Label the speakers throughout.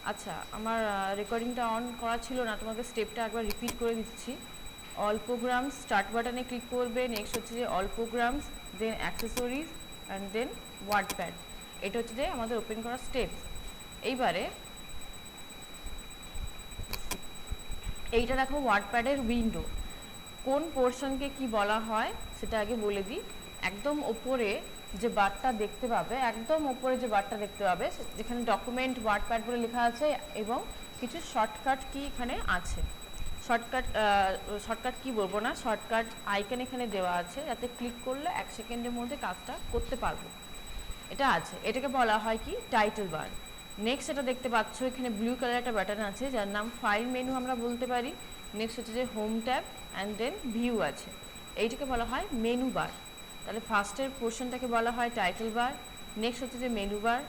Speaker 1: আচ্ছা, আমার রেকর্ডিংটা অন করা ছিল না, তোমাকে স্টেপটা একবার রিপিট করে দিচ্ছি। অল প্রোগ্রামস স্টার্ট বাটনে ক্লিক করবে, নেক্সট হচ্ছে যে all programs, then accessories and then WordPad. এটা হচ্ছে যে আমাদের ওপেন করা স্টেপ। এইবারে এইটা দেখো ওয়ার্ডপ্যাডের উইন্ডো। কোন পোর্শনকে কি বলা হয় সেটা আগে বলে দিই। একদম ওপরে যে বারটা দেখতে পাবে, একদম ওপরে যে বারটা দেখতে পাবে যেখানে ডকুমেন্ট ওয়ার্ডপ্যাড বলে লেখা আছে এবং কিছু শর্টকাট কি এখানে আছে। শর্টকাট কি বলবো না, শর্টকাট আইকন এখানে দেওয়া আছে যাতে ক্লিক করলে 1 সেকেন্ডের মধ্যে কাজটা করতে পারবো। এটা আছে, এটাকে বলা হয় কি টাইটেল বার। নেক্সট এটা দেখতে পাচ্ছ এখানে ব্লু কালার একটা বাটন আছে যার নাম ফাইল মেনু আমরা বলতে পারি। নেক্সট হচ্ছে যে home tab and then view আছে, এইটাকে বলা হয় মেনু বার। তাহলে ফার্স্টের পোর্শনটাকে বলা হয় টাইটেল বার, নেক্সট হচ্ছে যে মেনু বার।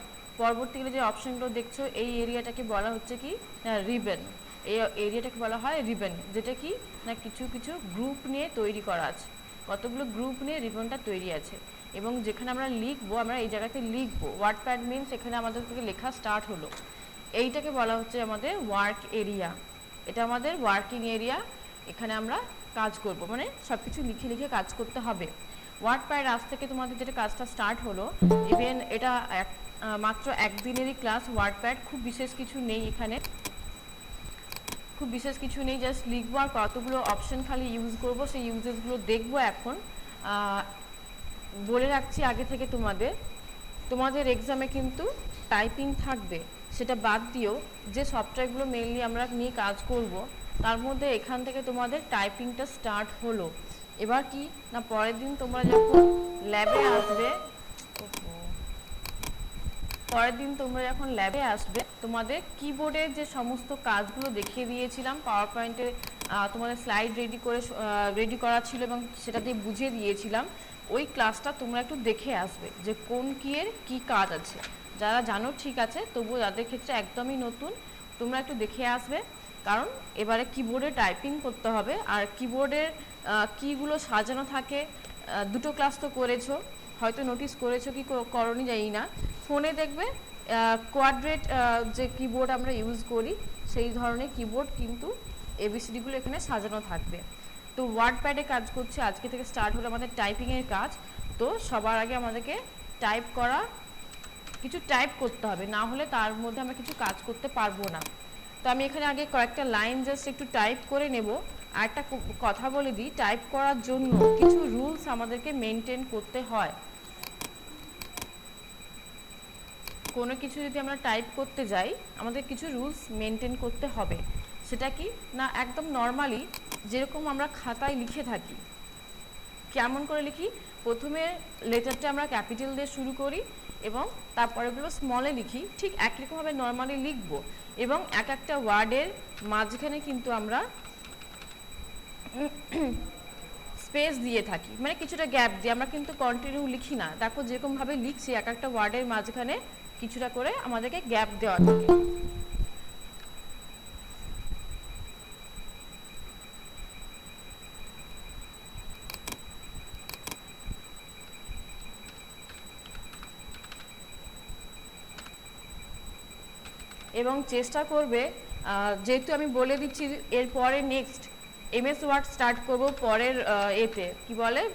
Speaker 1: পরবর্তীকালে যে অপশনগুলো দেখছো এই এরিয়াটাকে বলা হচ্ছে কি না রিবন। এই এরিয়াটাকে বলা হয় রিবন, যেটা কি না কিছু কিছু গ্রুপ নিয়ে তৈরি করা আছে, কতগুলো গ্রুপ নিয়ে রিবনটা তৈরি আছে। এবং যেখানে আমরা লিখবো, আমরা এই জায়গাতে লিখবো, ওয়ার্ডপ্যাড মিনস এখানে আমাদের থেকে লেখা স্টার্ট হলো। এইটাকে বলা হচ্ছে আমাদের ওয়ার্ক এরিয়া। এটা আমাদের ওয়ার্কিং এরিয়া, এখানে আমরা কাজ করব, মানে সব কিছু লিখে লিখে কাজ করতে হবে। ওয়ার্ডপ্যাড আজ থেকে তোমাদের যেটা কাজটা স্টার্ট হলো, ইভেন এটা মাত্র একদিনেরই ক্লাস। ওয়ার্ডপ্যাড খুব বিশেষ কিছু নেই এখানে, খুব বিশেষ কিছু নেই, জাস্ট লিখবো আর কতগুলো অপশন খালি ইউজ করব, সেই ইউজেসগুলো দেখবো এখন। বলে রাখছি আগে থেকে তোমাদের এক্সামে কিন্তু টাইপিং থাকবে, সেটা বাদ দিও। যে সফটওয়্যারগুলো মেইনলি আমরা নিয়ে কাজ করব তার মধ্যে এখান থেকে তোমাদের টাইপিংটা স্টার্ট হলো। এবার কি না পরের দিন তোমরা যখন ল্যাবে আসবে, তোমাদের কিবোর্ডের যে সমস্ত কাজগুলো দেখিয়ে দিয়েছিলাম পাওয়ার পয়েন্টে, তোমাদের স্লাইড রেডি করা ছিল এবং সেটা দিয়ে বুঝিয়ে দিয়েছিলাম, ওই ক্লাসটা তোমরা একটু দেখে আসবে যে কোন কিয়ের কি কাজ আছে। যারা জানো ঠিক আছে, তবুও যাদের ক্ষেত্রে একদমই নতুন তোমরা একটু দেখে আসবে, কারণ এবারে কিবোর্ডে টাইপিং করতে হবে। আর কিবোর্ডের কিগুলো সাজানো থাকে, দুটো ক্লাস তো করেছো, হয়তো নোটিস করেছো কি করনি জানি না, ফোনে দেখবে কোয়াড্রেট যে কিবোর্ড আমরা ইউজ করি সেই ধরনের কিবোর্ড কিন্তু এবিসিডিগুলো এখানে সাজানো থাকবে। তো ওয়ার্ডপ্যাডে কাজ করছে, আজকে থেকে স্টার্ট হলো আমাদের টাইপিংয়ের কাজ। তো সবার আগে আমাদেরকে কিছু টাইপ করতে হবে, না হলে তার মধ্যে আমরা কিছু কাজ করতে পারবো না। তো আমি এখানে আগে কয়েকটা লাইন জাস্ট একটু টাইপ করে নেব। আর একটা কথা বলে দিই, টাইপ করার জন্য কিছু রুলস আমাদেরকে মেনটেন করতে হয়। কোনো কিছু যদি আমরা টাইপ করতে যাই আমাদের কিছু রুলস মেনটেন করতে হবে। সেটা কি না একদম নর্মালি যেরকম আমরা খাতায় লিখে থাকি, কেমন করে লিখি, প্রথমে লেটারটা আমরা ক্যাপিটাল দিয়ে শুরু করি এবং তারপরেগুলো স্মলে লিখি, ঠিক একরকমভাবে নর্মালি লিখবো। এবং এক একটা ওয়ার্ডের মাঝখানে কিন্তু আমরা স্পেস দিয়ে থাকি, মানে কিছুটা গ্যাপ দিয়ে, আমরা কিন্তু কন্টিনিউ লিখি না। দেখো যেরকমভাবে লিখছি এক একটা ওয়ার্ডের মাঝখানে কিছুটা করে আমাদেরকে গ্যাপ দেওয়া থাকে। এবং চেষ্টা করবে, যেহেতু আমি বলে দিচ্ছি এরপরে নেক্সট এমএস ওয়ার্ড স্টার্ট করব পরের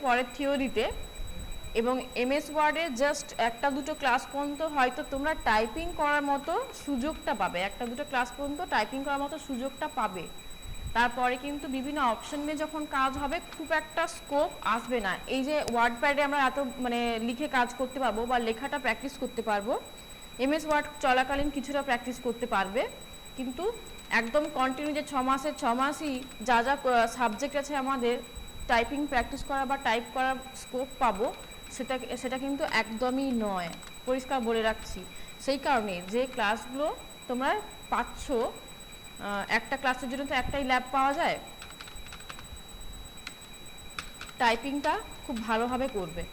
Speaker 1: পরের থিওরিতে, এবং এমএস ওয়ার্ডে জাস্ট একটা দুটো ক্লাস পর্যন্ত হয়তো তোমরা টাইপিং করার মতো সুযোগটা পাবে, একটা দুটো ক্লাস পর্যন্ত টাইপিং করার মতো সুযোগটা পাবে। তারপরে কিন্তু বিভিন্ন অপশন নিয়ে যখন কাজ হবে খুব একটা স্কোপ আসবে না। এই যে ওয়ার্ডপ্যাডে আমরা এত লিখে কাজ করতে পারবো বা লেখাটা প্র্যাকটিস করতে পারবো, এমএস ওয়ার্ড চলাকালীন কিছুটা প্র্যাকটিস করতে পারবে, কিন্তু একদম কন্টিনিউ যে 6 মাসের 6 মাসই যা যা সাবজেক্ট আছে আমাদের টাইপিং প্র্যাকটিস করা বা টাইপ করার স্কোপ পাবো, সেটা কিন্তু একদমই নয়, পরিষ্কার বলে রাখছি। সেই কারণে যে ক্লাসগুলো তোমরা পাচ্ছ, একটা ক্লাসের জন্য তো একটাই ল্যাব পাওয়া যায়, টাইপিংটা খুব ভালোভাবে করবে।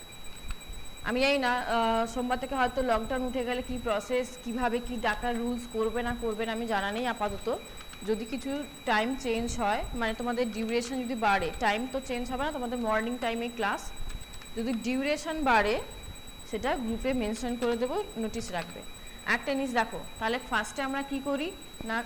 Speaker 1: আমি জানি না সোমবার থেকে হয়তো লকডাউন উঠে গেলে কি প্রসেস, কিভাবে কি ডাকার রুলস করবে না আমি জানা নেই আপাতত। যদি কিছু টাইম চেঞ্জ হয়, মানে তোমাদের ডিউরেশন যদি বাড়ে, টাইম তো চেঞ্জ হবে না, তোমাদের মর্নিং টাইমে ক্লাস, যদি ডিউরেশন বাড়ে সেটা গ্রুপে মেনশন করে দেবো, নোটিশ রাখবে। একটা জিনিস দেখো, তাহলে ফার্স্টে আমরা কি করি না,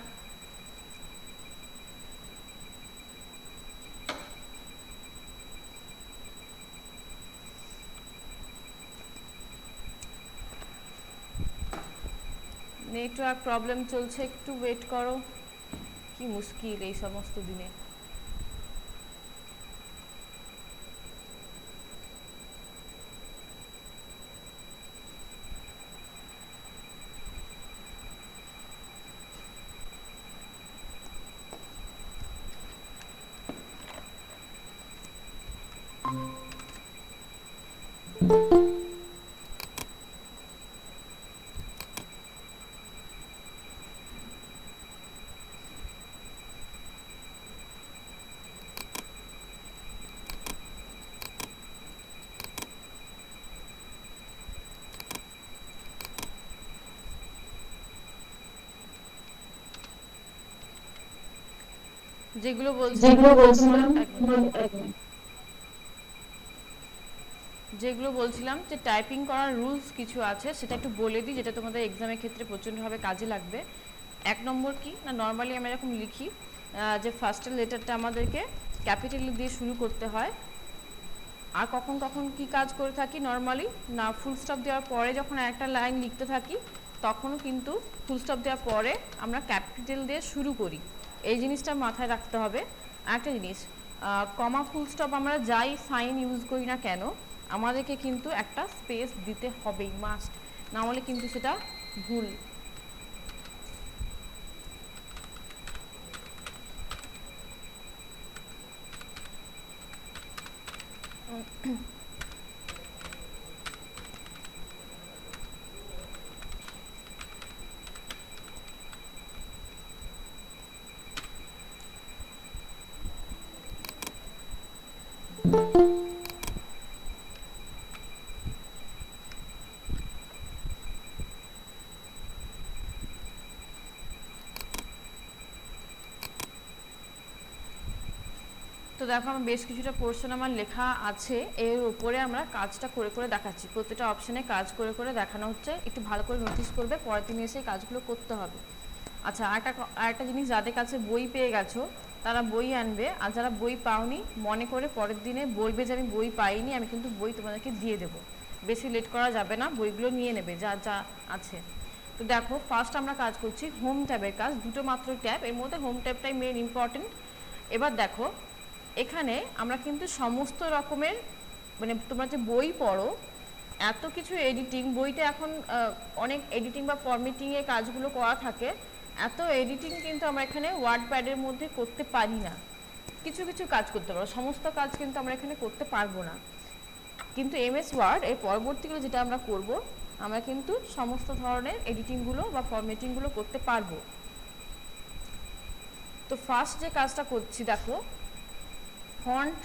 Speaker 1: নেটওয়ার্ক প্রবলেম চলছে, একটু ওয়েট করো, কি মুশকিল এই সমস্ত দিনে। যেগুলো বলছিলাম যে টাইপিং করার রুলস কিছু আছে, সেটা একটু বলে দিই, যেটা তোমাদের এক্সামের ক্ষেত্রে প্রচণ্ডভাবে কাজে লাগবে। এক নম্বর কি না, নর্মালি আমরা এরকম লিখি যে ফার্স্টের লেটারটা আমাদেরকে ক্যাপিটাল দিয়ে শুরু করতে হয়। আর কখন কখন কি কাজ করে থাকি নর্মালি না, ফুল স্টপ দেওয়ার পরে যখন একটা লাইন লিখতে থাকি তখনও কিন্তু ফুল স্টপ দেওয়ার পরে আমরা ক্যাপিটাল দিয়ে শুরু করি, এই জিনিসটা মাথায় রাখতে হবে। একটা জিনিস, কমা ফুল স্টপ আমরা যাই সাইন ইউজ করি না কেন, আমাদেরকে কিন্তু একটা স্পেস দিতে হবেই, মাস্ট, না হলে কিন্তু সেটা ভুল। তো দেখো আমার বেশ কিছুটা পোর্শন আমার লেখা আছে, এর উপরে আমরা কাজটা করে করে দেখাচ্ছি, প্রত্যেকটা অপশানে কাজ করে করে দেখানো হচ্ছে, একটু ভালো করে নোটিস করবে, পরের দিন এসে কাজগুলো করতে হবে। আচ্ছা, আরেকটা জিনিস, যাদের কাছে বই পেয়ে গেছো তারা বই আনবে, আর যারা বই পাওনি মনে করে পরের দিনে বলবে যে আমি বই পাইনি, আমি কিন্তু বই তোমাদেরকে দিয়ে দেবো, বেশি লেট করা যাবে না, বইগুলো নিয়ে নেবে যা যা আছে। তো দেখো ফার্স্ট আমরা কাজ করছি হোম ট্যাবের কাজ, দুটো মাত্র ট্যাব, এর মধ্যে হোম ট্যাবটাই মেন ইম্পর্টেন্ট। এবার দেখো এখানে আমরা কিন্তু সমস্ত রকমের, মানে তোমরা যে বই পড়ো এত কিছু এডিটিং, বইতে এখন অনেক এডিটিং বা ফরম্যাটিংয়ের কাজগুলো করা থাকে, এত এডিটিং কিন্তু আমরা এখানে ওয়ার্ড প্যাডের মধ্যে করতে পারি না। কিছু কিছু কাজ করতে পারবো, সমস্ত কাজ কিন্তু আমরা এখানে করতে পারবো না, কিন্তু এমএস ওয়ার্ড এর পরবর্তীকালে যেটা আমরা করব, আমরা কিন্তু সমস্ত ধরনের এডিটিংগুলো বা ফরম্যাটিংগুলো করতে পারবো। তো ফার্স্ট যে কাজটা করছি দেখো, ফন্ট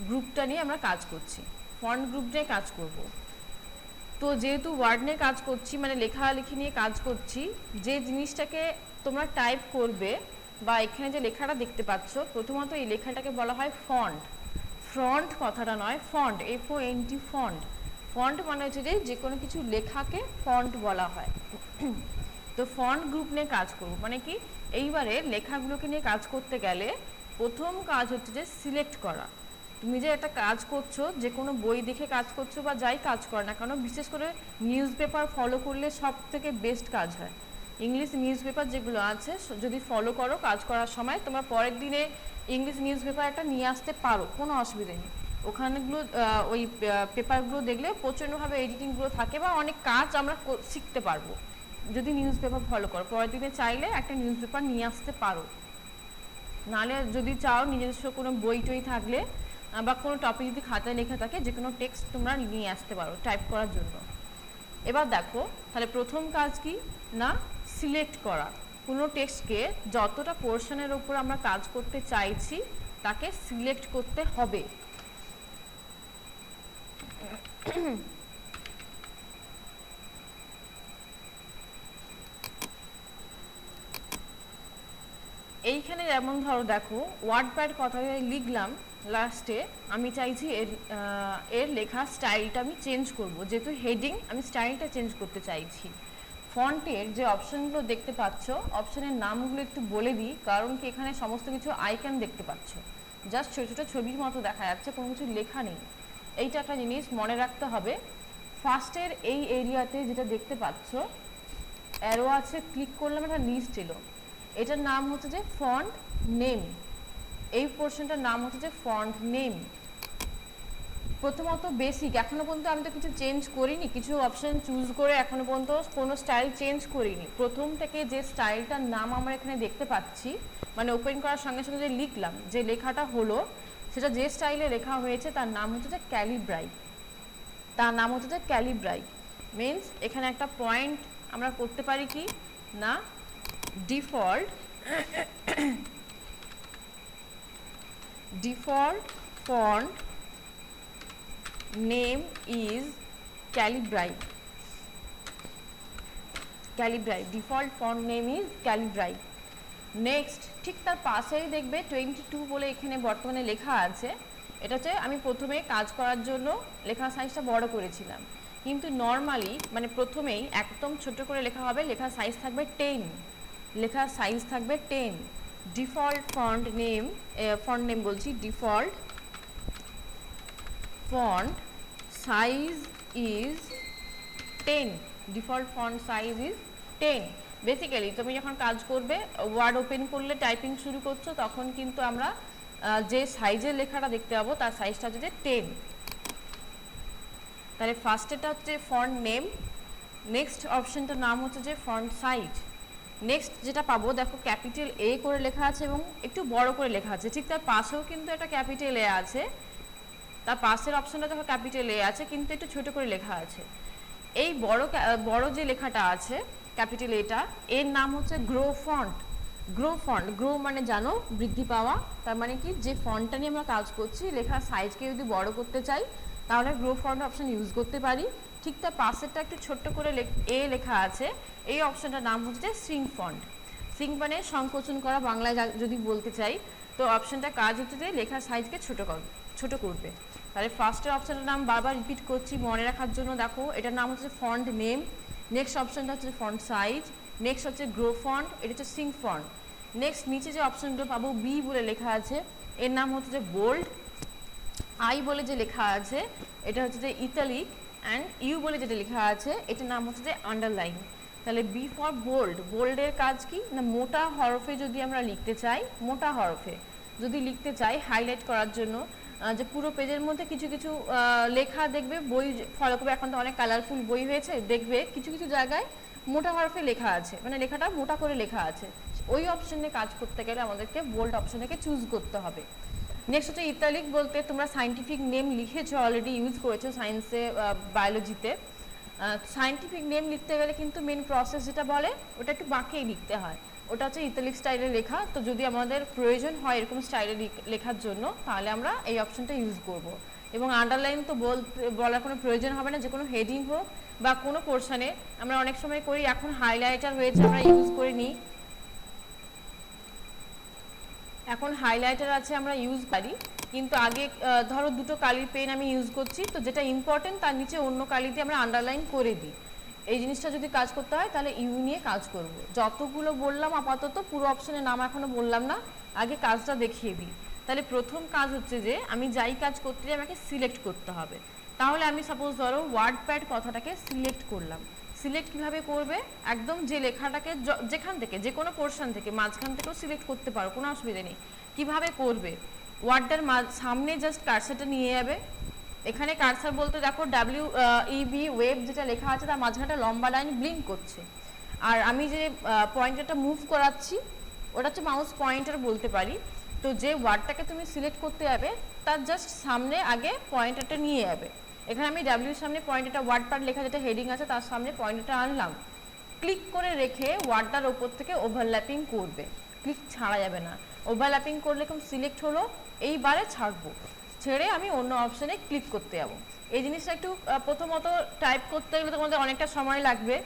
Speaker 1: গ্রুপটা নিয়ে আমরা কাজ করছি, ফন্ট গ্রুপ নিয়ে কাজ করব। তো যেহেতু ওয়ার্ড নিয়ে কাজ করছি, মানে লেখালেখি নিয়ে কাজ করছি, যে জিনিসটাকে তোমরা টাইপ করবে বা এখানে যে লেখাটা দেখতে পাচ্ছ, প্রথমত এই লেখাটাকে বলা হয় ফন্ট। ফ্রন্ট কথাটা নয়, ফন্ট, FONT, ফন্ট। ফন্ট মানে হচ্ছে যে কোনো কিছু লেখাকে ফন্ট বলা হয়। তো ফন্ট গ্রুপ নিয়ে কাজ করব, মানে কি এইবারে লেখাগুলোকে নিয়ে কাজ করতে গেলে প্রথম কাজ হচ্ছে যে সিলেক্ট করা। তুমি যে একটা কাজ করছো, যে কোনো বই দেখে কাজ করছো বা যাই কাজ করো না কেন, বিশেষ করে নিউজ পেপার ফলো করলে সব থেকে বেস্ট কাজ হয়। ইংলিশ নিউজ পেপার যেগুলো আছে যদি ফলো করো কাজ করার সময়, তোমরা পরের দিনে ইংলিশ নিউজ পেপার একটা নিয়ে আসতে পারো, কোনো অসুবিধা নেই। ওখানেগুলো ওই পেপারগুলো দেখলে প্রচণ্ডভাবে এডিটিংগুলো থাকে বা অনেক কাজ আমরা শিখতে পারবো যদি নিউজ পেপার ফলো করো। পরের দিনে চাইলে একটা নিউজ পেপার নিয়ে আসতে পারো, নাহলে যদি চাও নিজস্ব কোনো বই টই থাকলে বা কোনো টপিক যদি খাতায় লেখা থাকে, যে কোনো টেক্সট তোমরা নিয়ে আসতে পারো টাইপ করার জন্য। এবার দেখো তাহলে প্রথম কাজ কি না, সিলেক্ট করা। কোনো টেক্সটকে যতটা পোর্শনের উপর আমরা কাজ করতে চাইছি তাকে সিলেক্ট করতে হবে। এইখানে যেমন ধরো দেখো ওয়ার্ড প্যাড কথা লিখলাম, লাস্টে আমি চাইছি এর লেখার স্টাইলটা আমি চেঞ্জ করব, যেহেতু হেডিং আমি স্টাইলটা চেঞ্জ করতে চাইছি। ফন্টের যে অপশনগুলো দেখতে পাচ্ছ, অপশনের নামগুলো একটু বলে দিই, কারণ কি এখানে সমস্ত কিছু আইকন দেখতে পাচ্ছ, জাস্ট ছোটো ছোটো ছবির মতো দেখা যাচ্ছে, কোনো কিছু লেখা নেই। এইটা একটা জিনিস মনে রাখতে হবে। ফার্স্টের এই এরিয়াতে যেটা দেখতে পাচ্ছ অ্যারো আছে, ক্লিক করলাম, একটা লিস্ট এলো, এটার নাম হচ্ছে যে ফন্ট নেম। এই পোর্শনটার নাম হচ্ছে যে ফন্ট নেম। প্রথমত বেসিক, এখনো পর্যন্ত আমি তো কিছু চেঞ্জ করিনি, কিছু অপশন চুজ করে এখনো পর্যন্ত কোনো স্টাইল চেঞ্জ করিনি। প্রথম থেকে যে স্টাইলটার নাম আমরা এখানে দেখতে পাচ্ছি, মানে ওপেন করার সঙ্গে সঙ্গে যে লিখলাম, যে লেখাটা হলো, সেটা যে স্টাইলে লেখা হয়েছে তার নাম হচ্ছে যে ক্যালিব্রাই। তার নাম হচ্ছে যে ক্যালিব্রাই। মিনস এখানে একটা পয়েন্ট আমরা করতে পারি কি না, default font name is Calibri. Default font name is Calibri. Next ঠিক তার পাশেই দেখবে 22 বলে এখানে বর্তমানে লেখা আছে। এটা হচ্ছে আমি প্রথমে কাজ করার জন্য লেখার সাইজটা বড় করেছিলাম, কিন্তু নর্মালি মানে প্রথমেই একদম ছোট করে লেখা হবে, লেখার সাইজ থাকবে 10, লেখার সাইজ থাকবে 10। ডিফল্ট ফন্ট নেম বলছি, default font size is 10। Default font size is 10। Basically তুমি যখন কাজ করবে, ওয়ার্ড ওপেন করলে টাইপিং শুরু করছো, তখন কিন্তু আমরা যে সাইজের লেখাটা দেখতে পাবো তার সাইজটা হচ্ছে 10। তাহলে ফার্স্টেটা হচ্ছে ফন্ট নেম, নেক্সট অপশনটার নাম হচ্ছে যে ফন্ট সাইজ। নেক্সট যেটা পাবো দেখো ক্যাপিটাল এ করে লেখা আছে এবং একটু বড় করে লেখা আছে, ঠিক তার পাশেও কিন্তু একটা ক্যাপিটাল এ আছে, তার পাশের অপশনটা দেখো ক্যাপিটাল এ আছে কিন্তু একটু ছোট করে লেখা আছে। এই বড় যে লেখাটা আছে ক্যাপিটাল এটা, এর নাম হচ্ছে গ্রো ফন্ট। গ্রো মানে জানো বৃদ্ধি পাওয়া, তার মানে কি যে ফন্টটা নিয়ে আমরা কাজ করছি, লেখার সাইজকে যদি বড় করতে চাই তাহলে গ্রো ফন্ট অপশন ইউজ করতে পারি। ঠিক তার পাশেরটা একটু ছোট্ট করে এ লেখা আছে, এই অপশনটার নাম হচ্ছে যে সিঙ্ক ফন্ট। সিঙ্ক মানে সংকোচন করা, বাংলায় যদি বলতে চাই, তো অপশনটা কাজ হচ্ছে যে লেখার সাইজকে ছোট করবে। তাহলে ফার্স্টের অপশনটার নাম বারবার রিপিট করছি মনে রাখার জন্য, দেখো এটার নাম হচ্ছে ফন্ট নেম, নেক্সট অপশনটা হচ্ছে ফন্ট সাইজ, নেক্সট হচ্ছে গ্রো ফন্ট, এটা হচ্ছে সিঙ্ক ফন্ট। নেক্সট নিচে যে অপশনগুলো পাবো, বি বলে লেখা আছে, এর নাম হচ্ছে যে বোল্ড। আই বলে যে লেখা আছে এটা হচ্ছে যে ইটালিক, অ্যান্ড ইউ বলে যেটা লেখা আছে এটার নাম হচ্ছে যে আন্ডারলাইন। তাহলে বি ফর বোল্ড। বোল্ডের কাজ কি না, মোটা হরফে যদি আমরা লিখতে চাই, মোটা হরফে যদি লিখতে চাই হাইলাইট করার জন্য, যে পুরো পেজের মধ্যে কিছু কিছু লেখা দেখবে, বই ফলো করবে, এখন তো অনেক কালারফুল বই হয়েছে, দেখবে কিছু কিছু জায়গায় মোটা হরফে লেখা আছে, মানে লেখাটা মোটা করে লেখা আছে, ওই অপশনে কাজ করতে গেলে আমাদেরকে বোল্ড অপশনটাকে চুজ করতে হবে। নেক্সট হচ্ছে ইতালিক, বলতে তোমরা সায়েন্টিফিক নেম লিখেছো, অলরেডি ইউজ করেছো সায়েন্সে, বায়োলজিতে। সায়েন্টিফিক নেম লিখতে গেলে কিন্তু মেন প্রসেস যেটা বলে ওটা একটু বাঁকিয়ে লিখতে হয়, ওটা হচ্ছে ইতালিক স্টাইলে লেখা। তো যদি আমাদের প্রয়োজন হয় এরকম স্টাইলে লেখার জন্য, তাহলে আমরা এই অপশনটা ইউজ করব। এবং আন্ডারলাইন তো বলার কোনো প্রয়োজন হবে না, যে কোনো হেডিং হোক বা কোনো পোর্শনে আমরা অনেক সময় করি, এখন হাইলাইটার হয়েছে আমরা ইউজ করে নিই, এখন হাইলাইটার আছে আমরা ইউজ করি, কিন্তু আগে ধরো দুটো কালির পেন আমি ইউজ করছি, তো যেটা ইম্পর্টেন্ট তার নিচে অন্য কালি দিয়ে আমরা আন্ডারলাইন করে দিই। এই জিনিসটা যদি কাজ করতে হয় তাহলে ইউ নিয়ে কাজ করব। যতগুলো বললাম আপাতত, পুরো অপশনের নাম এখনো বললাম না, আগে কাজটা দেখিয়ে দিই। তাহলে প্রথম কাজ হচ্ছে যে আমি যাই কাজ করতে যাই আমাকে সিলেক্ট করতে হবে। তাহলে আমি সাপোজ ধরো ওয়ার্ডপ্যাড কথাটাকে সিলেক্ট করলাম। সিলেক্ট কীভাবে করবে, একদম যে লেখাটাকে যেখান থেকে, যে কোনো পোর্শন থেকে, মাঝখান থেকেও সিলেক্ট করতে পারো, কোনো অসুবিধা নেই। কিভাবে করবে, ওয়ার্ডটার সামনে জাস্ট কার্সারটা নিয়ে যাবে, এখানে কার্সার বলতে দেখো WEB ওয়েব যেটা লেখা আছে তার মাঝখানে লম্বা লাইন ব্লিঙ্ক করছে, আর আমি যে পয়েন্টারটা মুভ করাচ্ছি ওটা হচ্ছে মাউস পয়েন্টার বলতে পারি। তো যে ওয়ার্ডটাকে তুমি সিলেক্ট করতে যাবে তার জাস্ট সামনে আগে পয়েন্টারটা নিয়ে যাবে, এখানে আমি ডাব্লিউর সামনে পয়েন্টারটা ওয়ার্ডপ্যাড লেখা যেটা হেডিং আছে তার সামনে পয়েন্টারটা আনলাম, ক্লিক করে রেখে ওয়ার্ডটার ওপর থেকে ওভারল্যাপিং করবে, ক্লিক ছাড়া যাবে না। ওভারল্যাপিং করলে এরকম সিলেক্ট হলো, এইবারে ছাড়বো, ছেড়ে আমি অন্য অপশানে ক্লিক করতে যাবো। এই জিনিসটা একটু প্রথমত টাইপ করতে গেলে তোমাদের অনেকটা সময় লাগবে,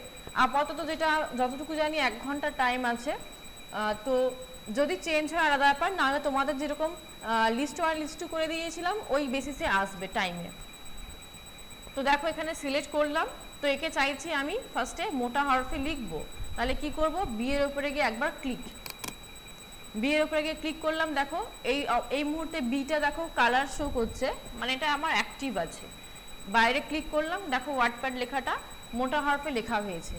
Speaker 1: আপাতত যেটা যতটুকু জানি 1 ঘন্টা টাইম আছে। তো যদি চেঞ্জ হয় আলাদা ব্যাপার, নাহলে তোমাদের যেরকম লিস্ট 1 লিস্ট 2 করে দিয়েছিলাম ওই বেসিসে আসবে টাইমে। তো দেখো এখানে সিলেক্ট করলাম, তো একে চাইছি আমি ফার্স্টে মোটা হরফে লিখবো, তাহলে কি করব, বি এর উপরে গিয়ে একবার ক্লিক, বি এর উপরে গিয়ে ক্লিক করলাম। দেখো এই মুহূর্তে বিটা দেখো কালার শো করছে, মানে এটা আমার অ্যাক্টিভ আছে। বাইরে ক্লিক করলাম, দেখো ওয়ার্ডপ্যাড লেখাটা মোটা হরফে লেখা হয়েছে।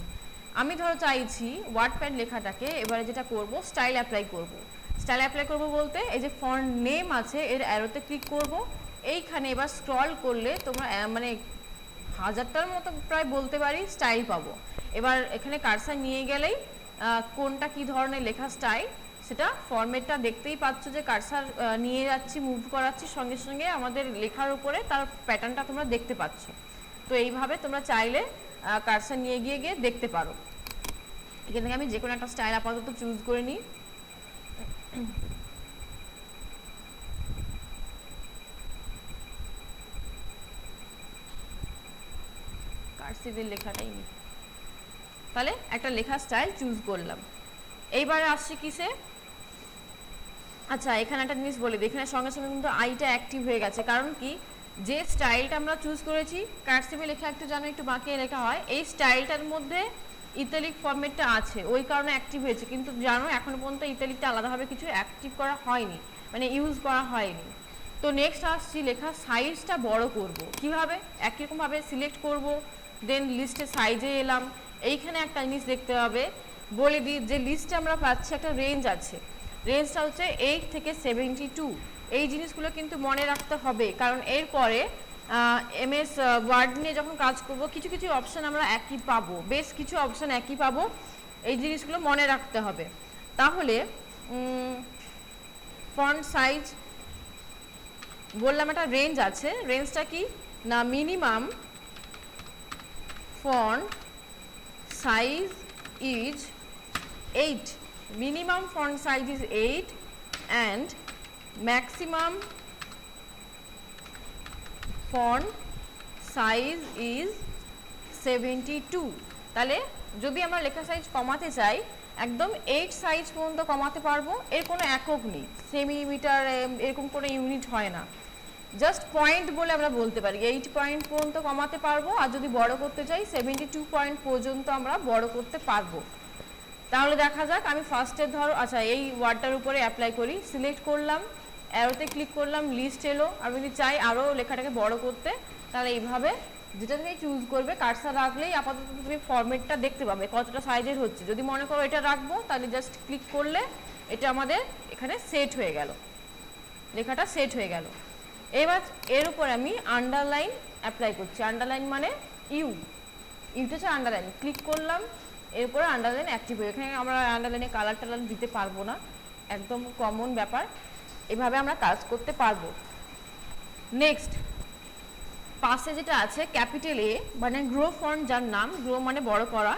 Speaker 1: আমি ধরো চাইছি ওয়ার্ডপ্যাড লেখাটাকে এবারে যেটা করব, স্টাইল অ্যাপ্লাই করব। স্টাইল অ্যাপ্লাই করব বলতে এই যে ফন্ট নেম আছে এর অ্যারোতে ক্লিক করব, এইখানে এবার স্ক্রল করলে তোমরা মানে হাজারটার মতো প্রায় বলতে পারি স্টাইল পাবো। এবার এখানে কার্সার নিয়ে গেলেই কোনটা কি ধরনের লেখা স্টাইল সেটা ফরম্যাটটা দেখতেই পাচ্ছ যে কার্সার নিয়ে যাচ্ছি, মুভ করাচ্ছি, সঙ্গে সঙ্গে আমাদের লেখার উপরে তার প্যাটার্নটা তোমরা দেখতে পাচ্ছ। তো এইভাবে তোমরা চাইলে কার্সার নিয়ে গিয়ে দেখতে পারো। এখান থেকে আমি যে কোনো একটা স্টাইল আপাতত চুজ করে নিই। কার্সিভের লেখাটাই নিই, তাহলে একটা লেখা স্টাইল চুজ করলাম। এইবারে আসছে কিসে, আচ্ছা এখানে একটা জিনিস বলি, এখানে সঙ্গে সঙ্গে কিন্তু আইটা অ্যাক্টিভ হয়ে গেছে, কারণ কি যে স্টাইলটা আমরা চুজ করেছি, কার্সিভে লেখা একটু জানো একটু বাঁকিয়ে লেখা হয়, এই স্টাইলটার মধ্যে ইতালিক ফরম্যাটটা আছে, ওই কারণে অ্যাক্টিভ হয়েছে। কিন্তু জানো এখনো পর্যন্ত ইতালিকটা আলাদাভাবে কিছু অ্যাক্টিভ করা হয়নি, মানে ইউজ করা হয়নি। তো নেক্সট আসছি লেখা সাইজটা বড় করব কিভাবে, একই রকমভাবে সিলেক্ট করব, দেন লিস্টে সাইজে এলাম। এইখানে একটা জিনিস দেখতে হবে, বলে দিই যে লিস্টে আমরা পাচ্ছি একটা রেঞ্জ আছে, রেঞ্জটা হচ্ছে 8 থেকে 72। এই জিনিসগুলো কিন্তু মনে রাখতে হবে, কারণ এরপরে এমএস ওয়ার্ড নিয়ে যখন কাজ করব কিছু কিছু অপশান আমরা একই পাবো, বেশ কিছু অপশান একই পাবো, এই জিনিসগুলো মনে রাখতে হবে। তাহলে ফন্ট সাইজ বললাম একটা রেঞ্জ আছে, রেঞ্জটা কি না minimum font size is 8, minimum font size is 8 and maximum font size is 72। তাহলে যদি আমরা লেখা সাইজ কমাতে চাই একদম 8 সাইজ পর্যন্ত কমাতে পারবো, এর কোনো একক নেই, সেমিমিটার এরকম কোনো ইউনিট হয় না, জাস্ট পয়েন্ট বলে আমরা বলতে পারি 8 পয়েন্ট পর্যন্ত কমাতে পারবো। আর যদি বড় করতে চাই 72 পয়েন্ট পর্যন্ত আমরা বড় করতে পারবো। তাহলে দেখা যাক, আমি ফার্স্টে ধরো আচ্ছা এই ওয়ার্ডটার উপরে অ্যাপ্লাই করি, সিলেক্ট করলাম, অ্যারোতে ক্লিক করলাম, লিস্ট এলো। আমি যদি চাই আরও লেখাটাকে বড় করতে, তাহলে এইভাবে যেটা থেকে চুজ করবে কার্সার রাখলেই আপাতত তুমি ফরম্যাটটা দেখতে পাবে কতটা সাইজের হচ্ছে। যদি মনে করো এটা রাখবো, তাহলে জাস্ট ক্লিক করলে এটা আমাদের এখানে সেট হয়ে গেল, লেখাটা সেট হয়ে গেল। এবার এর উপরে আমি আন্ডারলাইন অ্যাপ্লাই করছি, আন্ডারলাইন মানে ইউটা হচ্ছে আন্ডারলাইন, ক্লিক করলাম, এরপরে আন্ডারলাইন অ্যাক্টিভ হয়ে, এখানে আমরা আন্ডারলাইনে কালার টালার দিতে পারবো না, একদম কমন ব্যাপার, এভাবে আমরা কাজ করতে পারবো। নেক্সট পাশে যেটা আছে ক্যাপিটাল এ মানে গ্রো ফন্ট, যার নাম গ্রো মানে বড় করা।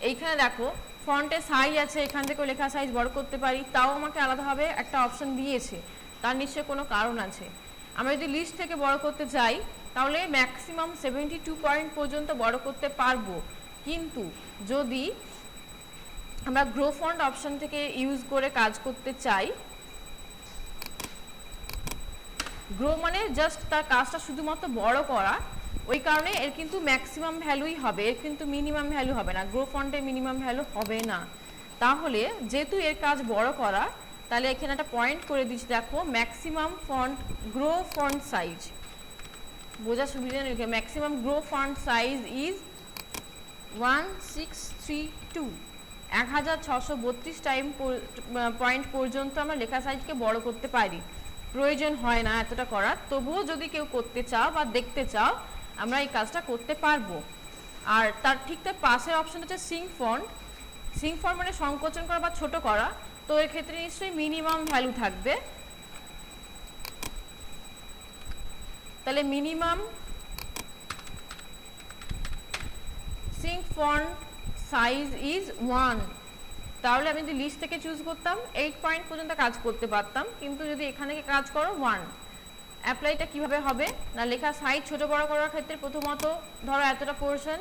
Speaker 1: এইখানে দেখো ফন্টের সাইজ আছে, এখান থেকে লেখা সাইজ বড় করতে পারি, তাও আমাকে আলাদাভাবে একটা অপশন দিয়েছে, তার নিশ্চয়ই কোনো কারণ আছে। আমরা যদি লিস্ট থেকে বড় করতে চাই তাহলে ম্যাক্সিমাম 72 পয়েন্ট পর্যন্ত বড় করতে পারবো, কিন্তু যদি আমরা গ্রো ফন্ট অপশন থেকে ইউজ করে কাজ করতে চাই, গ্রো মানে জাস্ট তার কাজটা শুধুমাত্র বড় করা, ওই কারণে এর কিন্তু ম্যাক্সিমাম ভ্যালুই হবে, এর কিন্তু মিনিমাম ভ্যালু হবে না, গ্রো ফন্টের মিনিমাম ভ্যালু হবে না। তাহলে যেহেতু এর কাজ বড় করা, তাহলে এখানে একটা পয়েন্ট করে দিচ্ছি, দেখো maximum font grow font size, বোঝা সুবিধা নেই, maximum grow font size is 1632, 1632 point পর্যন্ত আমরা লেখা সাইজকে বড় করতে পারি, প্রয়োজন হয় না এতটা করার। তবুও যদি কেউ করতে চাও বা দেখতে চাও আমরা এই কাজটা করতে পারবো। আর তার ঠিক তার পাশের অপশন হচ্ছে সিং ফন্ট, সিং ফন্ট মানে সংকোচন করা বা ছোট করা, তো এর ক্ষেত্রে নিশ্চয়ই মিনিমাম ভ্যালু থাকবে, তাহলে minimum Singh font size is 1। তাহলে আমি যদি লিস্ট থেকে চুজ করতাম 8 পয়েন্ট পর্যন্ত কাজ করতে পারতাম, কিন্তু যদি এখানে কাজ করো 1। অ্যাপ্লাইটা কিভাবে হবে না, লেখা সাইজ ছোট বড় করার ক্ষেত্রে প্রথমত ধরো এতটা পোর্শন